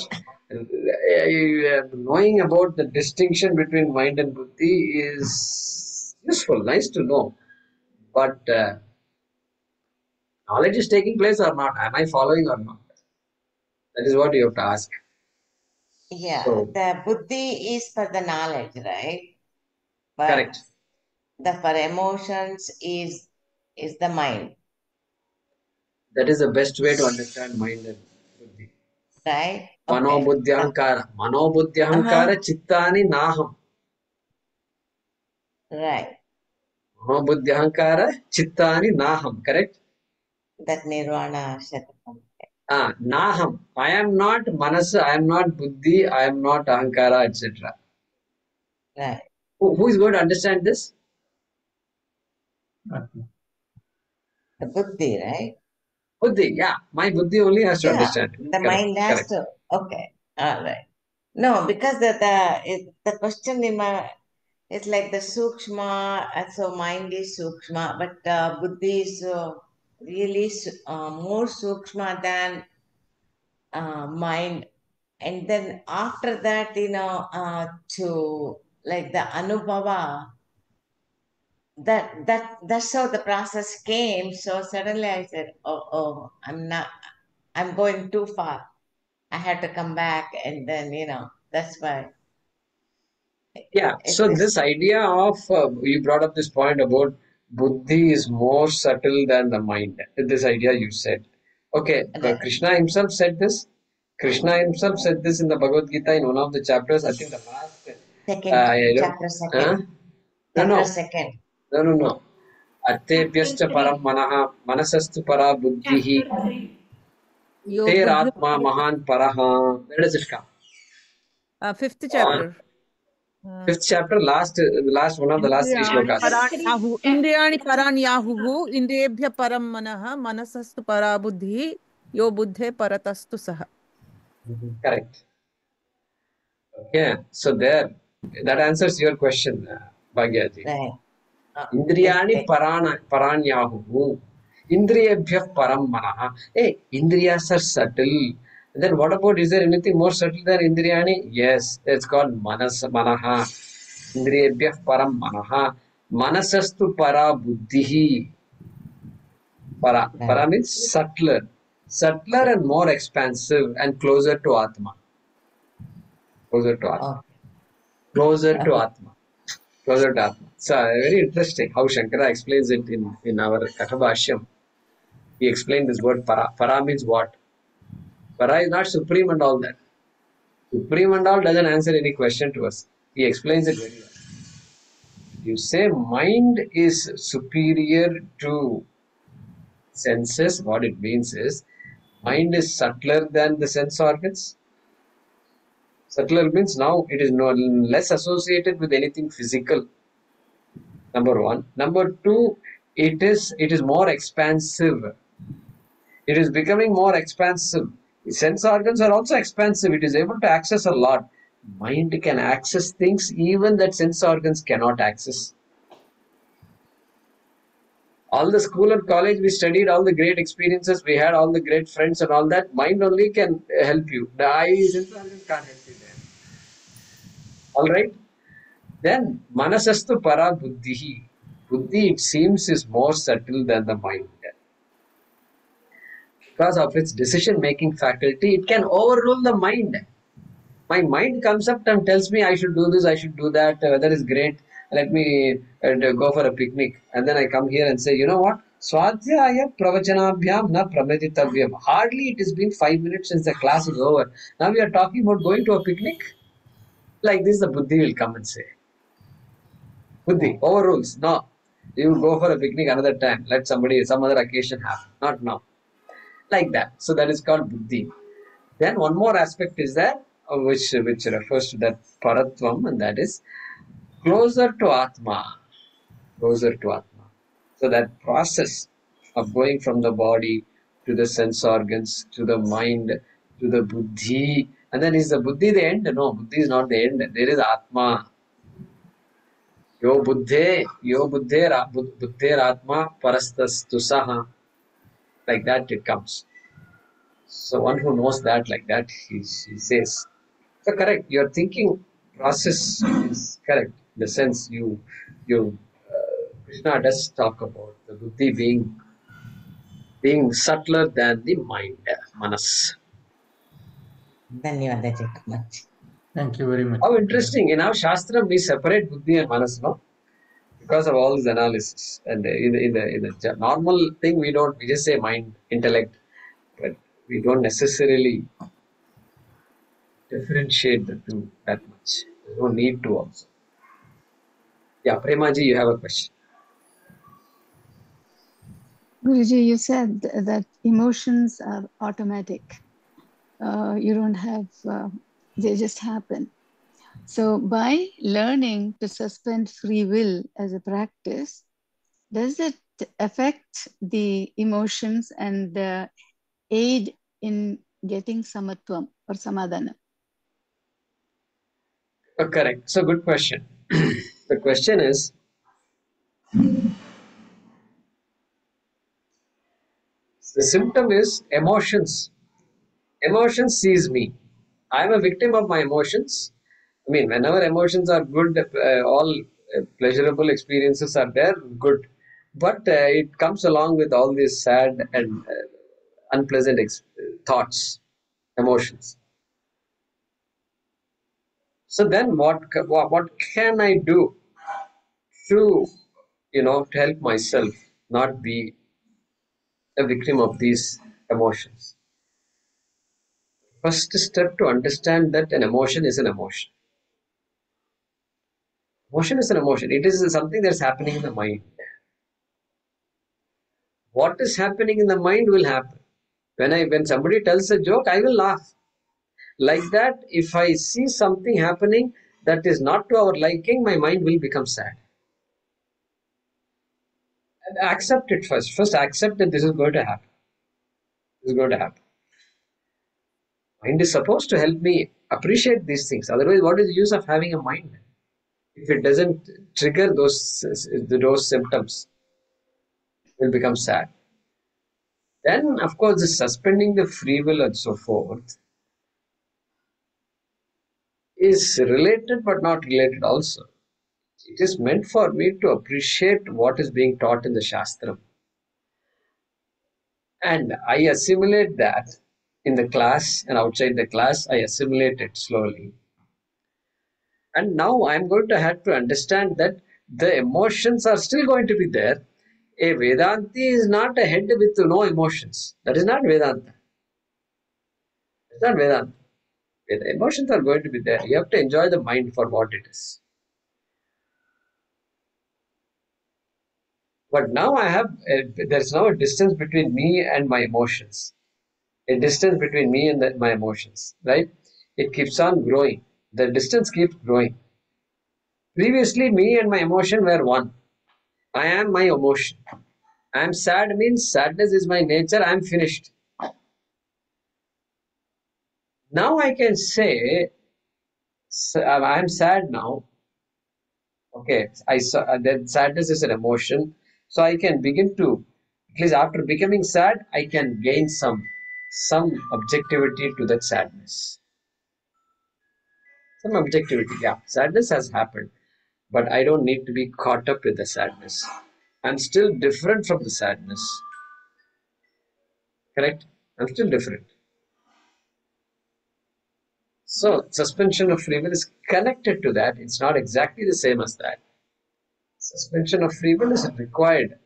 Knowing about the distinction between mind and Buddhi is useful, nice to know. But knowledge is taking place or not? Am I following or not? That is what you have to ask. Yeah, So, the Buddhi is for the knowledge, right? But correct. the for emotions is the mind. That is the best way to understand mind and Buddhi. Right? Manobuddhyahankara. Manobuddhyahankara chittani naham. Right. Manobuddhyahankara chittani naham. Correct? That Nirvana Shatakam. Naham. I am not manas, I am not buddhi, I am not ahankara, etc. Right. Who is going to understand this? The Buddhi, right? Buddhi, yeah. My buddhi only has to understand. The Correct. mind has Correct. to. Okay. All right. No, because the question in my, it's like the sukshma, so mind is sukshma, but buddhi is really more sukshma than mind. And then after that, to like the anubhava, that's how the process came. So suddenly I said, oh, I'm going too far. I had to come back, and then that's why. Yeah. So this idea of you brought up this point about buddhi is more subtle than the mind. This idea you said. Okay, Krishna himself said this. Krishna himself said this in the Bhagavad Gita in one of the chapters. I think the last. Chapter second. Chapter second. No. Attebhyascha param manaha manasastu para buddhihi teratma mahan paraha. Where does it come? Fifth chapter. Fifth chapter, last one of the last three slokas. Indriyani paranyahuhu indriyebhya param manaha manasastu para buddhi yo buddhe paratastu saha. Correct. Yeah, so there, that answers your question, Bhagyaji. Indriyani paranyahuhu indriyebhya param manaha. Hey, indriyas are subtle. Then what about, is there anything more subtle than indriyani? Yes, it's called manaha. Indriyebhyah param manaha. Manasastu para buddhihi. Para means subtler and more expansive and closer to Atma. Closer to Atma. So very interesting how Shankara explains it in our Kathabhashyam. He explained this word para. Para means what? Para is not supreme and all that. Supreme and all doesn't answer any question to us. He explains it very well. You say mind is superior to senses, what it means is mind is subtler than the sense organs. Subtler means now it is no less associated with anything physical. Number one. Number two, it is more expansive. It is becoming more expansive. The sense organs are also expansive. It is able to access a lot. Mind can access things even that sense organs cannot access. All the school and college we studied, all the great experiences we had, all the great friends and all that, mind only can help you. The eyes intelligence can't help you there. All right. Then manasastu para buddhihi. Buddhi, it seems, is more subtle than the mind. Because of its decision-making faculty, it can overrule the mind. My mind comes up and tells me I should do this, I should do that, weather is great, let me go for a picnic. And then I come here and say, you know what? Swadhyaya pravachanabhyam na prameditavyam. Hardly it has been 5 minutes since the class is over. Now we are talking about going to a picnic? Like this, the buddhi will come and say. Buddhi overrules. No. You go for a picnic another time. Let some other occasion happen. Not now. Like that. So that is called buddhi. Then one more aspect is that which refers to that paratvam, and that is closer to Atma. Closer to Atma. So that process of going from the body to the sense organs, to the mind, to the buddhi. And then is the buddhi the end? No, buddhi is not the end. There is Atma. Yo buddhe atma parastastu saha. Like that it comes. So one who knows that like that, he says. So correct, your thinking process is correct. In the sense Krishna does talk about the buddhi being subtler than the mind, manas. much. Thank you very much. How interesting. In our Shastra, we separate buddhi and manas, no? Because of all this analysis. And in the normal thing, we just say mind, intellect, but we don't necessarily differentiate the two that much. There's no need to also. Yeah, Premaji, you have a question. Guruji, you said that emotions are automatic. You don't have, they just happen. So by learning to suspend free will as a practice, does it affect the emotions and aid in getting samatvam or samadhana? Correct. So good question. The question is, the symptom is emotions. Emotions seize me. I am a victim of my emotions. I mean, whenever emotions are good, all pleasurable experiences are there, good. But it comes along with all these sad and unpleasant thoughts, emotions. So then what can I do to help myself not be a victim of these emotions? First step to understand that an emotion is an emotion. Emotion is an emotion. It is something that's happening in the mind. What is happening in the mind will happen. When somebody tells a joke, I will laugh. Like that, if I see something happening that is not to our liking, my mind will become sad. And accept it first. First accept that this is going to happen. This is going to happen. Mind is supposed to help me appreciate these things. Otherwise, what is the use of having a mind if it doesn't trigger those symptoms? Will become sad. Then, of course, the suspending the free will and so forth is related but not related also. It is meant for me to appreciate what is being taught in the Shastra. And I assimilate that in the class and outside the class, I assimilate it slowly. And now I'm going to have to understand that the emotions are still going to be there. A Vedanti is not a head with no emotions. That is not Vedanta. It's not Vedanta. The emotions are going to be there. You have to enjoy the mind for what it is. But now there's now a distance between me and my emotions. A distance between me and my emotions, right? It keeps on growing. The distance keeps growing. Previously, me and my emotion were one. I am my emotion. I am sad means sadness is my nature. I am finished. Now I can say, I am sad now. Okay, that sadness is an emotion. So I can begin to, at least after becoming sad, I can gain some objectivity to that sadness. Some objectivity, yeah. Sadness has happened, but I don't need to be caught up with the sadness. I'm still different from the sadness. Correct? I'm still different. So suspension of free will is connected to that. It's not exactly the same as that. Suspension of free will is required.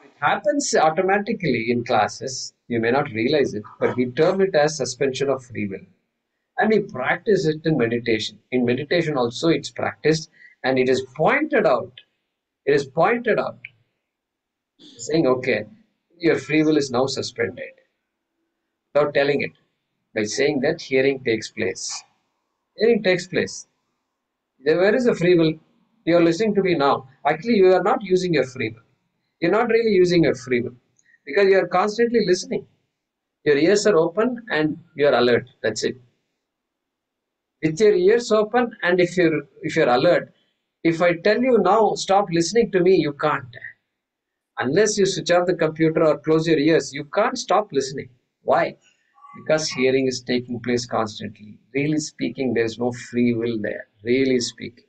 It happens automatically in classes. You may not realize it, but we term it as suspension of free will. And we practice it in meditation. In meditation also it's practiced, and it is pointed out. It is pointed out. Saying, okay, your free will is now suspended. Without telling it. By saying that hearing takes place. Hearing takes place. Where is the free will? You are listening to me now. Actually, you are not using your free will. You're not really using your free will. Because you are constantly listening. Your ears are open and you are alert. That's it. With your ears open, and if you're alert, if I tell you now, stop listening to me, you can't. Unless you switch off the computer or close your ears, you can't stop listening. Why? Because hearing is taking place constantly. Really speaking, there is no free will there. Really speaking.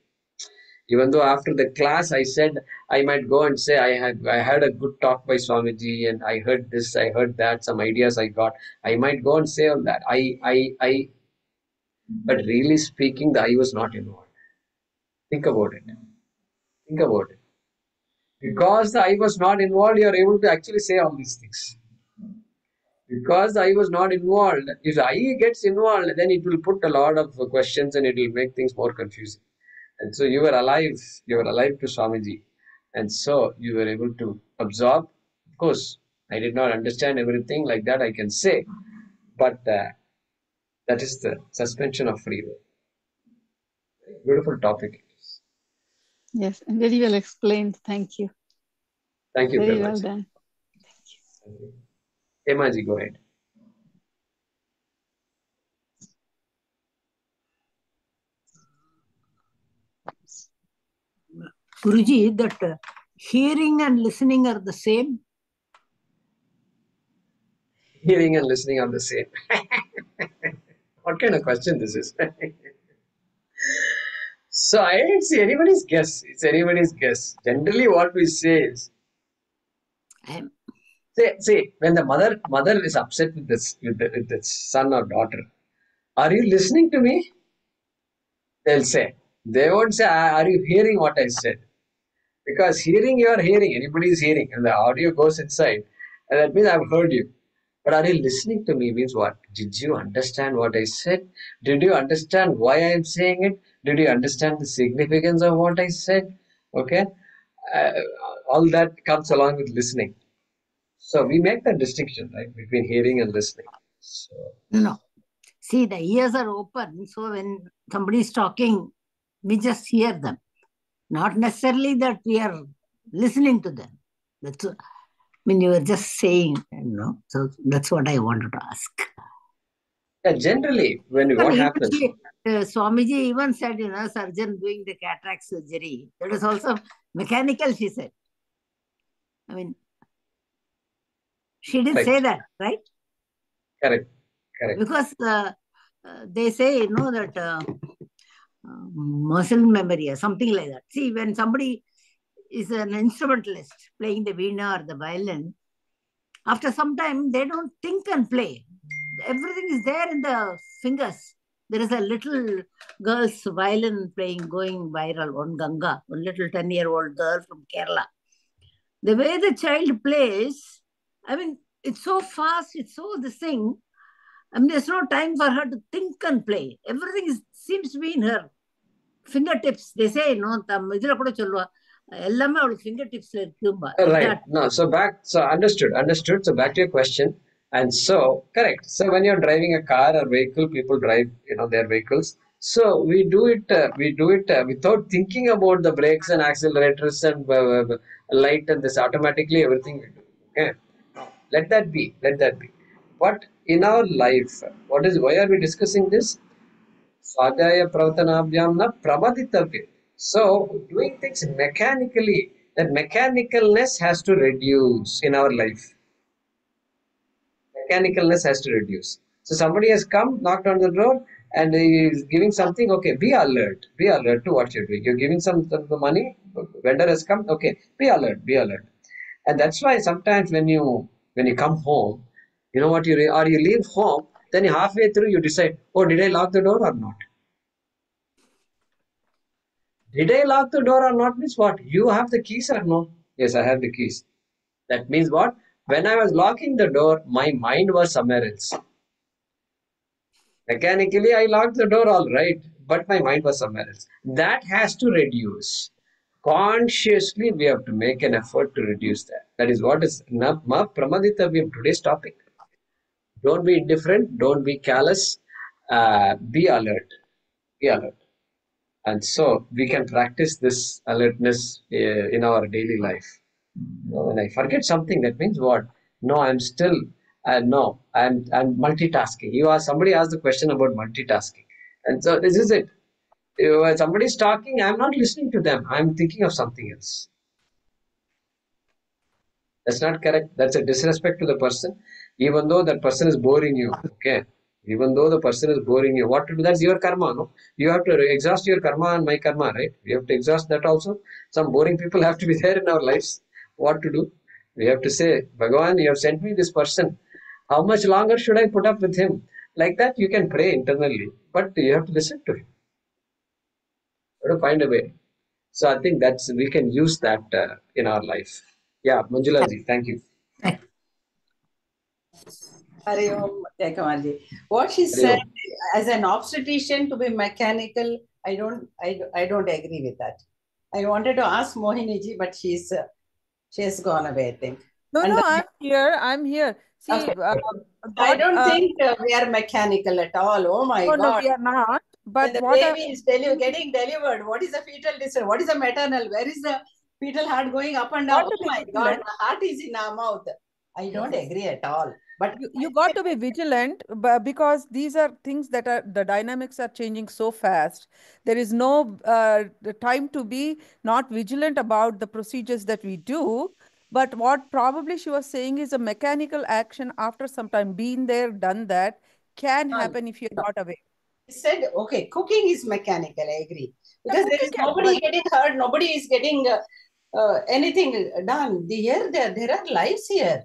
Even though after the class I said I might go and say I had a good talk by Swamiji and I heard this, I heard that, some ideas I got. I might go and say all that. But really speaking, the I was not involved. Think about it. Think about it. Because the I was not involved, you are able to actually say all these things. Because I was not involved, if the I gets involved, then it will put a lot of questions and it will make things more confusing. And so you were alive to Swamiji. And so you were able to absorb. Of course, I did not understand everything like that, I can say. But that is the suspension of free will. Beautiful topic. Yes, and very well explained. Thank you. Thank you very very well much. done. Thank you. Hemaji, go ahead. Guruji, that hearing and listening are the same? Hearing and listening are the same. What kind of question this is? So I didn't see anybody's guess. It's anybody's guess. Generally what we say is, say when the mother is upset with the son or daughter, are you listening to me? They'll say. They won't say, are you hearing what I said? Because hearing, you are hearing. Anybody is hearing. And the audio goes inside. And that means I've heard you. But are you listening to me means what? Did you understand what I said? Did you understand why I am saying it? Did you understand the significance of what I said? Okay? All that comes along with listening. So we make that distinction, right, between hearing and listening. So. No. See, the ears are open. So when somebody is talking, we just hear them. Not necessarily that we are listening to them. That's, I mean, you were just saying, so that's what I wanted to ask. Yeah, generally, what happens? Swamiji even said, surgeon doing the cataract surgery. That is also mechanical, she said. I mean, she did say that, right? Correct. Because they say, that muscle memory or something like that. See, when somebody is an instrumentalist playing the veena or the violin, after some time, they don't think and play. Everything is there in the fingers. There is a little girl's violin playing going viral on Ganga, a little 10-year-old girl from Kerala. The way the child plays, I mean, it's so fast, it's so this thing. I mean, there's no time for her to think and play. Everything seems to be in her fingertips. They say, fingertips. Right. No, so understood. So back to your question. And so, correct. So when you're driving a car or vehicle, people drive, their vehicles. So we do it without thinking about the brakes and accelerators and light and this. Automatically, everything we do. Okay. Let that be. But in our life, why are we discussing this? Swadhyaya pravartanabhyam na pramaditavya. So doing things mechanically that mechanicalness has to reduce in our life. Mechanicalness has to reduce. So somebody has come, knocked on the door, and he is giving something. Okay, be alert to what you're doing. You're giving some the money. Vendor has come. Okay, be alert. And that's why sometimes when you come home, you know what you leave home, then halfway through you decide, oh, did I lock the door or not? Did I lock the door or not means what? You have the keys or no? Yes, I have the keys. That means what? When I was locking the door, my mind was somewhere else. Mechanically, I locked the door all right, but my mind was somewhere else. That has to reduce. Consciously, we have to make an effort to reduce that. That is what is Pramaditavya today's topic. Don't be indifferent. Don't be callous. Be alert. And so we can practice this alertness in our daily life. When I forget something, that means what? No, I'm still, no, I'm multitasking. Somebody asked the question about multitasking. And so this is it. When somebody is talking, I'm not listening to them. I'm thinking of something else. That's not correct. That's a disrespect to the person, even though that person is boring you. Okay. Even though the person is boring you, what to do? That's your karma, no? You have to exhaust your karma and my karma, right? We have to exhaust that also. Some boring people have to be there in our lives. What to do? We have to say, Bhagavan, you have sent me this person. How much longer should I put up with him? Like that, you can pray internally, but you have to listen to him. You have to find a way. So I think we can use that in our life. Yeah, Manjula ji, thank you. Hari Om, Kamalji. What she said as an obstetrician to be mechanical, I don't agree with that. I wanted to ask Mohini ji, but she has gone away, I think. No, I'm here. See, okay. I don't think we are mechanical at all. Oh my God. No, we are not. But when the baby is getting delivered, what is the fetal disorder? What is the maternal? Where is the fetal heart going up and down? Oh my God, my heart is in our mouth. I don't agree at all. But you got to be vigilant because these are things that the dynamics are changing so fast. There is no time to be not vigilant about the procedures that we do. But what probably she was saying is a mechanical action after some time, being there, done that, can happen if you're not aware. He said, okay, cooking is mechanical, I agree. Because there is nobody getting hurt, nobody is getting anything done. There are lives here.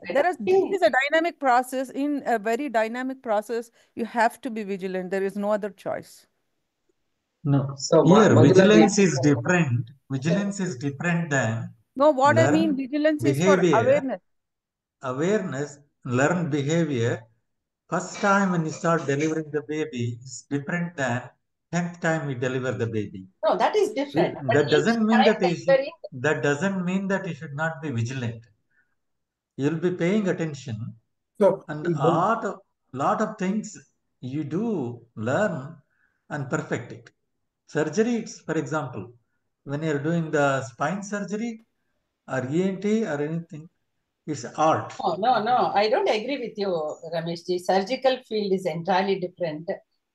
This is a dynamic process. In a very dynamic process, you have to be vigilant. There is no other choice. No. So here, vigilance is different. Vigilance is different than. No, what I mean, vigilance behavior, is for awareness. Awareness, learn behavior. First time when you start delivering the baby is different than 10th time we deliver the baby. No, that is different. That doesn't mean that you should not be vigilant. You'll be paying attention, and lot of things you do learn and perfect it. Surgery, it's, for example, when you're doing the spine surgery or ENT or anything, it's art. No, I don't agree with you, Ramesh ji. Surgical field is entirely different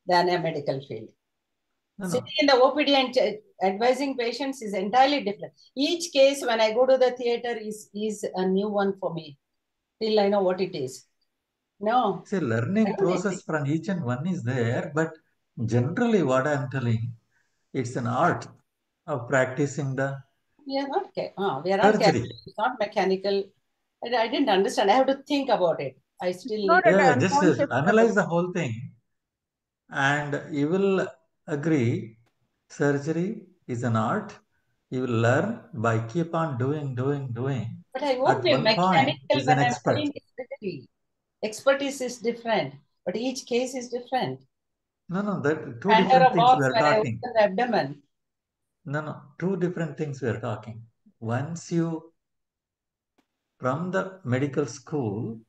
than a medical field. Sitting in the OPD and advising patients is entirely different. Each case, when I go to the theater, is a new one for me. Till I know what it is. No. It's a learning process from each and one is there, but generally what I'm telling, it's an art of practicing the we are not surgery. It's not mechanical. I didn't understand. I have to think about it. I still... just analyze the whole thing and you will agree surgery is an art. You will learn by keep on doing. But I won't be mechanical when I'm doing surgery. Expertise is different, but each case is different. No, that two different things we are talking. The abdomen. No, two different things we are talking. Once you, from the medical school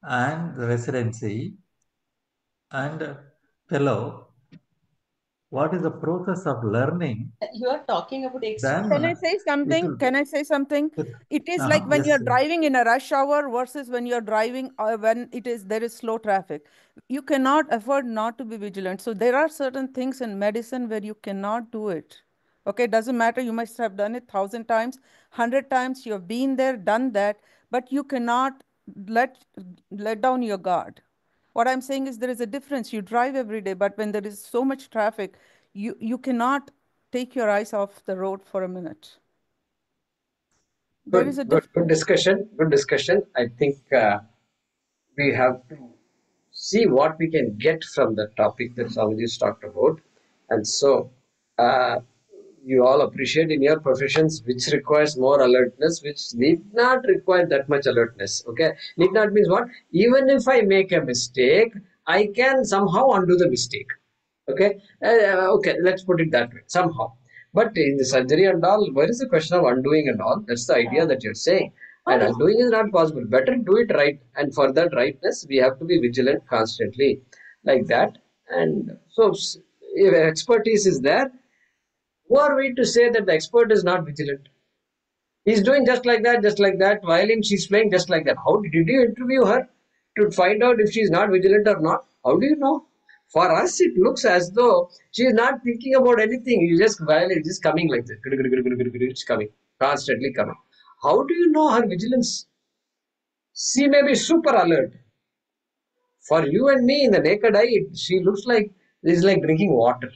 and residency and fellow, what is the process of learning? You are talking about experience. Can I say something? It is like when you're driving in a rush hour versus when you're driving when there is slow traffic. You cannot afford not to be vigilant. So there are certain things in medicine where you cannot do it. Okay, doesn't matter. You must have done it 1,000 times, 100 times. You have been there, done that, but you cannot let down your guard. What I'm saying is there is a difference. You drive every day, but when there is so much traffic, you cannot take your eyes off the road for a minute. There is a difference. Good discussion. Good discussion. I think we have to see what we can get from the topic that Swamiji's talked about. And so you all appreciate in your professions which requires more alertness, which need not require that much alertness. Okay, need not means what? Even if I make a mistake, I can somehow undo the mistake. Okay, okay, let's put it that way, somehow. But in the surgery and all, where is the question of undoing and all? That's the idea that you're saying. And undoing is not possible. Better do it right. And for that rightness, we have to be vigilant constantly, like that. And so, if expertise is there, who are we to say that the expert is not vigilant? He's doing just like that. Violin, she's playing just like that. How did you interview her to find out if she's not vigilant or not? How do you know? For us, it looks as though she is not thinking about anything. You just violin, just coming like this. It's coming, constantly coming. How do you know her vigilance? She may be super alert. For you and me, in the naked eye, she looks like this is like drinking water.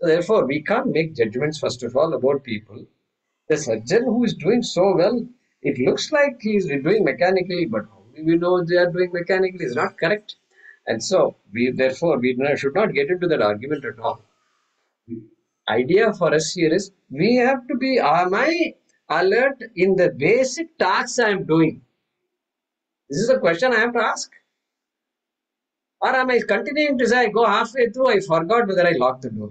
So therefore, we can't make judgments, first of all, about people. The surgeon who is doing so well, it looks like he is doing mechanically, but how do we know they are doing mechanically? It's not correct. And so, therefore, we should not get into that argument at all. Idea for us here is, we have to be, am I alert in the basic tasks I am doing? This is a question I have to ask. Or am I continuing to say, I go halfway through, I forgot whether I locked the door.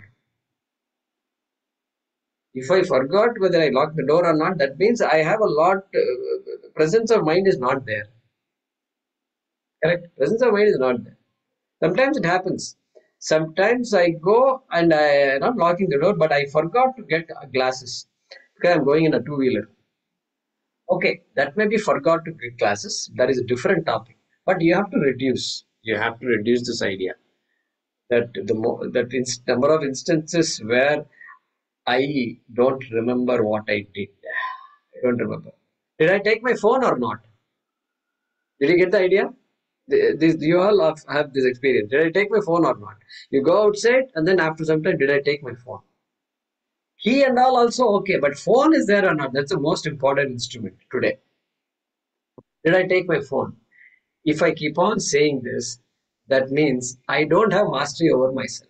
If I forgot whether I locked the door or not, that means I have a lot, presence of mind is not there. Correct? Presence of mind is not there. Sometimes it happens. Sometimes I go and I am not locking the door, but I forgot to get glasses because I'm going in a two-wheeler. Okay, that may be forgot to get glasses. That is a different topic. But you have to reduce. You have to reduce this idea that number of instances where I don't remember what I did. I don't remember. Did I take my phone or not? Did you get the idea? You all have this experience. Did I take my phone or not? You go outside and then after some time, did I take my phone? Key and all also okay, but phone is there or not? That's the most important instrument today. Did I take my phone? If I keep on saying this, that means I don't have mastery over myself.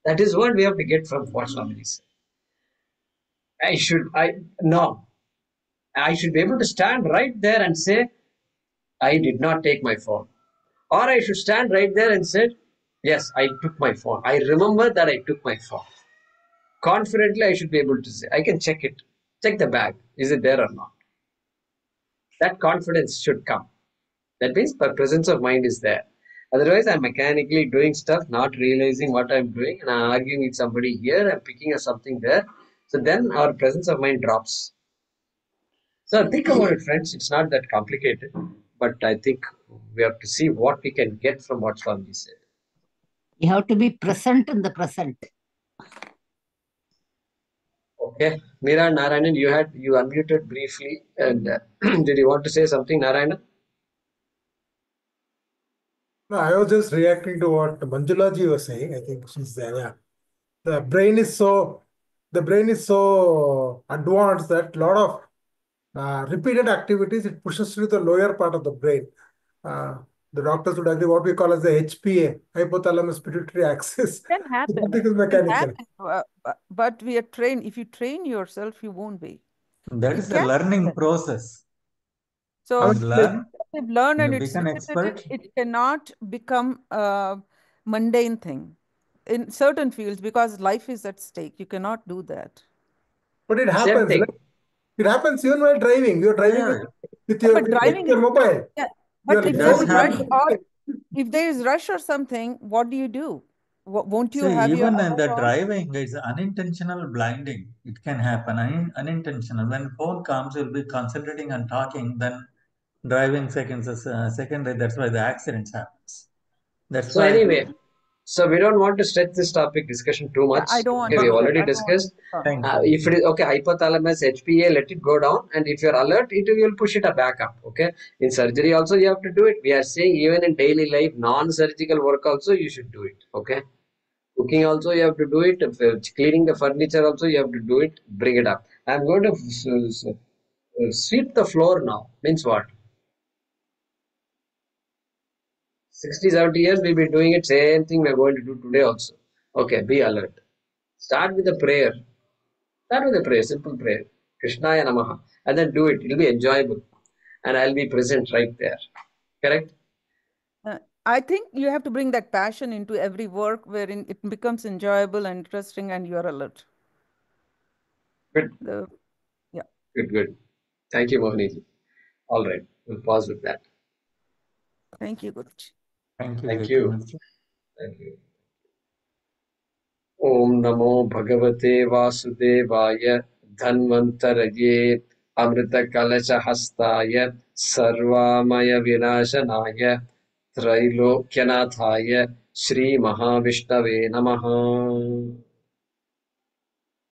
That is what we have to get from what Swamiji said. I should be able to stand right there and say, I did not take my phone. Or I should stand right there and say, yes, I took my phone. I remember that I took my phone. Confidently, I should be able to say, I can check it. Check the bag. Is it there or not? That confidence should come. That means the presence of mind is there. Otherwise, I'm mechanically doing stuff, not realizing what I'm doing, and I'm arguing with somebody here, I'm picking up something there. So then our presence of mind drops. So think about it, friends. It's not that complicated, but I think we have to see what we can get from what Swamiji said. You have to be present in the present. Okay, Meera, Narayanan, you unmuted briefly, and did you want to say something, Narayanan? No, I was just reacting to what Manjulaji was saying. I think she's there. Yeah, the brain is so advanced that a lot of repeated activities it pushes to the lower part of the brain. The doctors would agree what we call as the HPA, hypothalamus pituitary axis. It can happen. Nothing is mechanical. But we are trained. If you train yourself, you won't be. That is a learning process. So you learn and you it's become expert. it cannot become a mundane thing in certain fields because life is at stake. You cannot do that. But it happens. It happens even while driving. You're driving with your mobile. Yeah. But if there is rush or something, what do you do? Won't you have even in the driving, it's unintentional blinding. It can happen unintentional. When phone comes, you'll be concentrating on talking, then driving seconds secondary. That's why the accidents happens. That's so why anyway, So we don't want to stretch this topic discussion too much. I don't want Okay, to. we already I don't discussed. Thank you. If it is okay, hypothalamus, HPA, let it go down, and if you're alert, it will push it back up. Okay. In surgery also you have to do it. We are saying even in daily life, non-surgical work also you should do it. Okay. Cooking also you have to do it. Cleaning the furniture also you have to do it. Bring it up. I'm going to sweep the floor now. Means what? 60, 70 years we've been doing it. Same thing we're going to do today also. Okay, be alert. Start with a prayer. Start with a prayer, simple prayer. Krishnaya Namaha. And then do it. It'll be enjoyable. And I'll be present right there. Correct? I think you have to bring that passion into every work wherein it becomes enjoyable and interesting and you're alert. Good. Yeah. Good. Thank you, Mohaniji. All right. We'll pause with that. Thank you, Guruji. Thank you. Thank you. Thank you. Om Namo Bhagavate Vasudevaya Dhanvantaraye Amrita Kalasha Hastaya Sarvamaya Vinashanaya Trailokyanataya Shri Mahavishnave Namaha.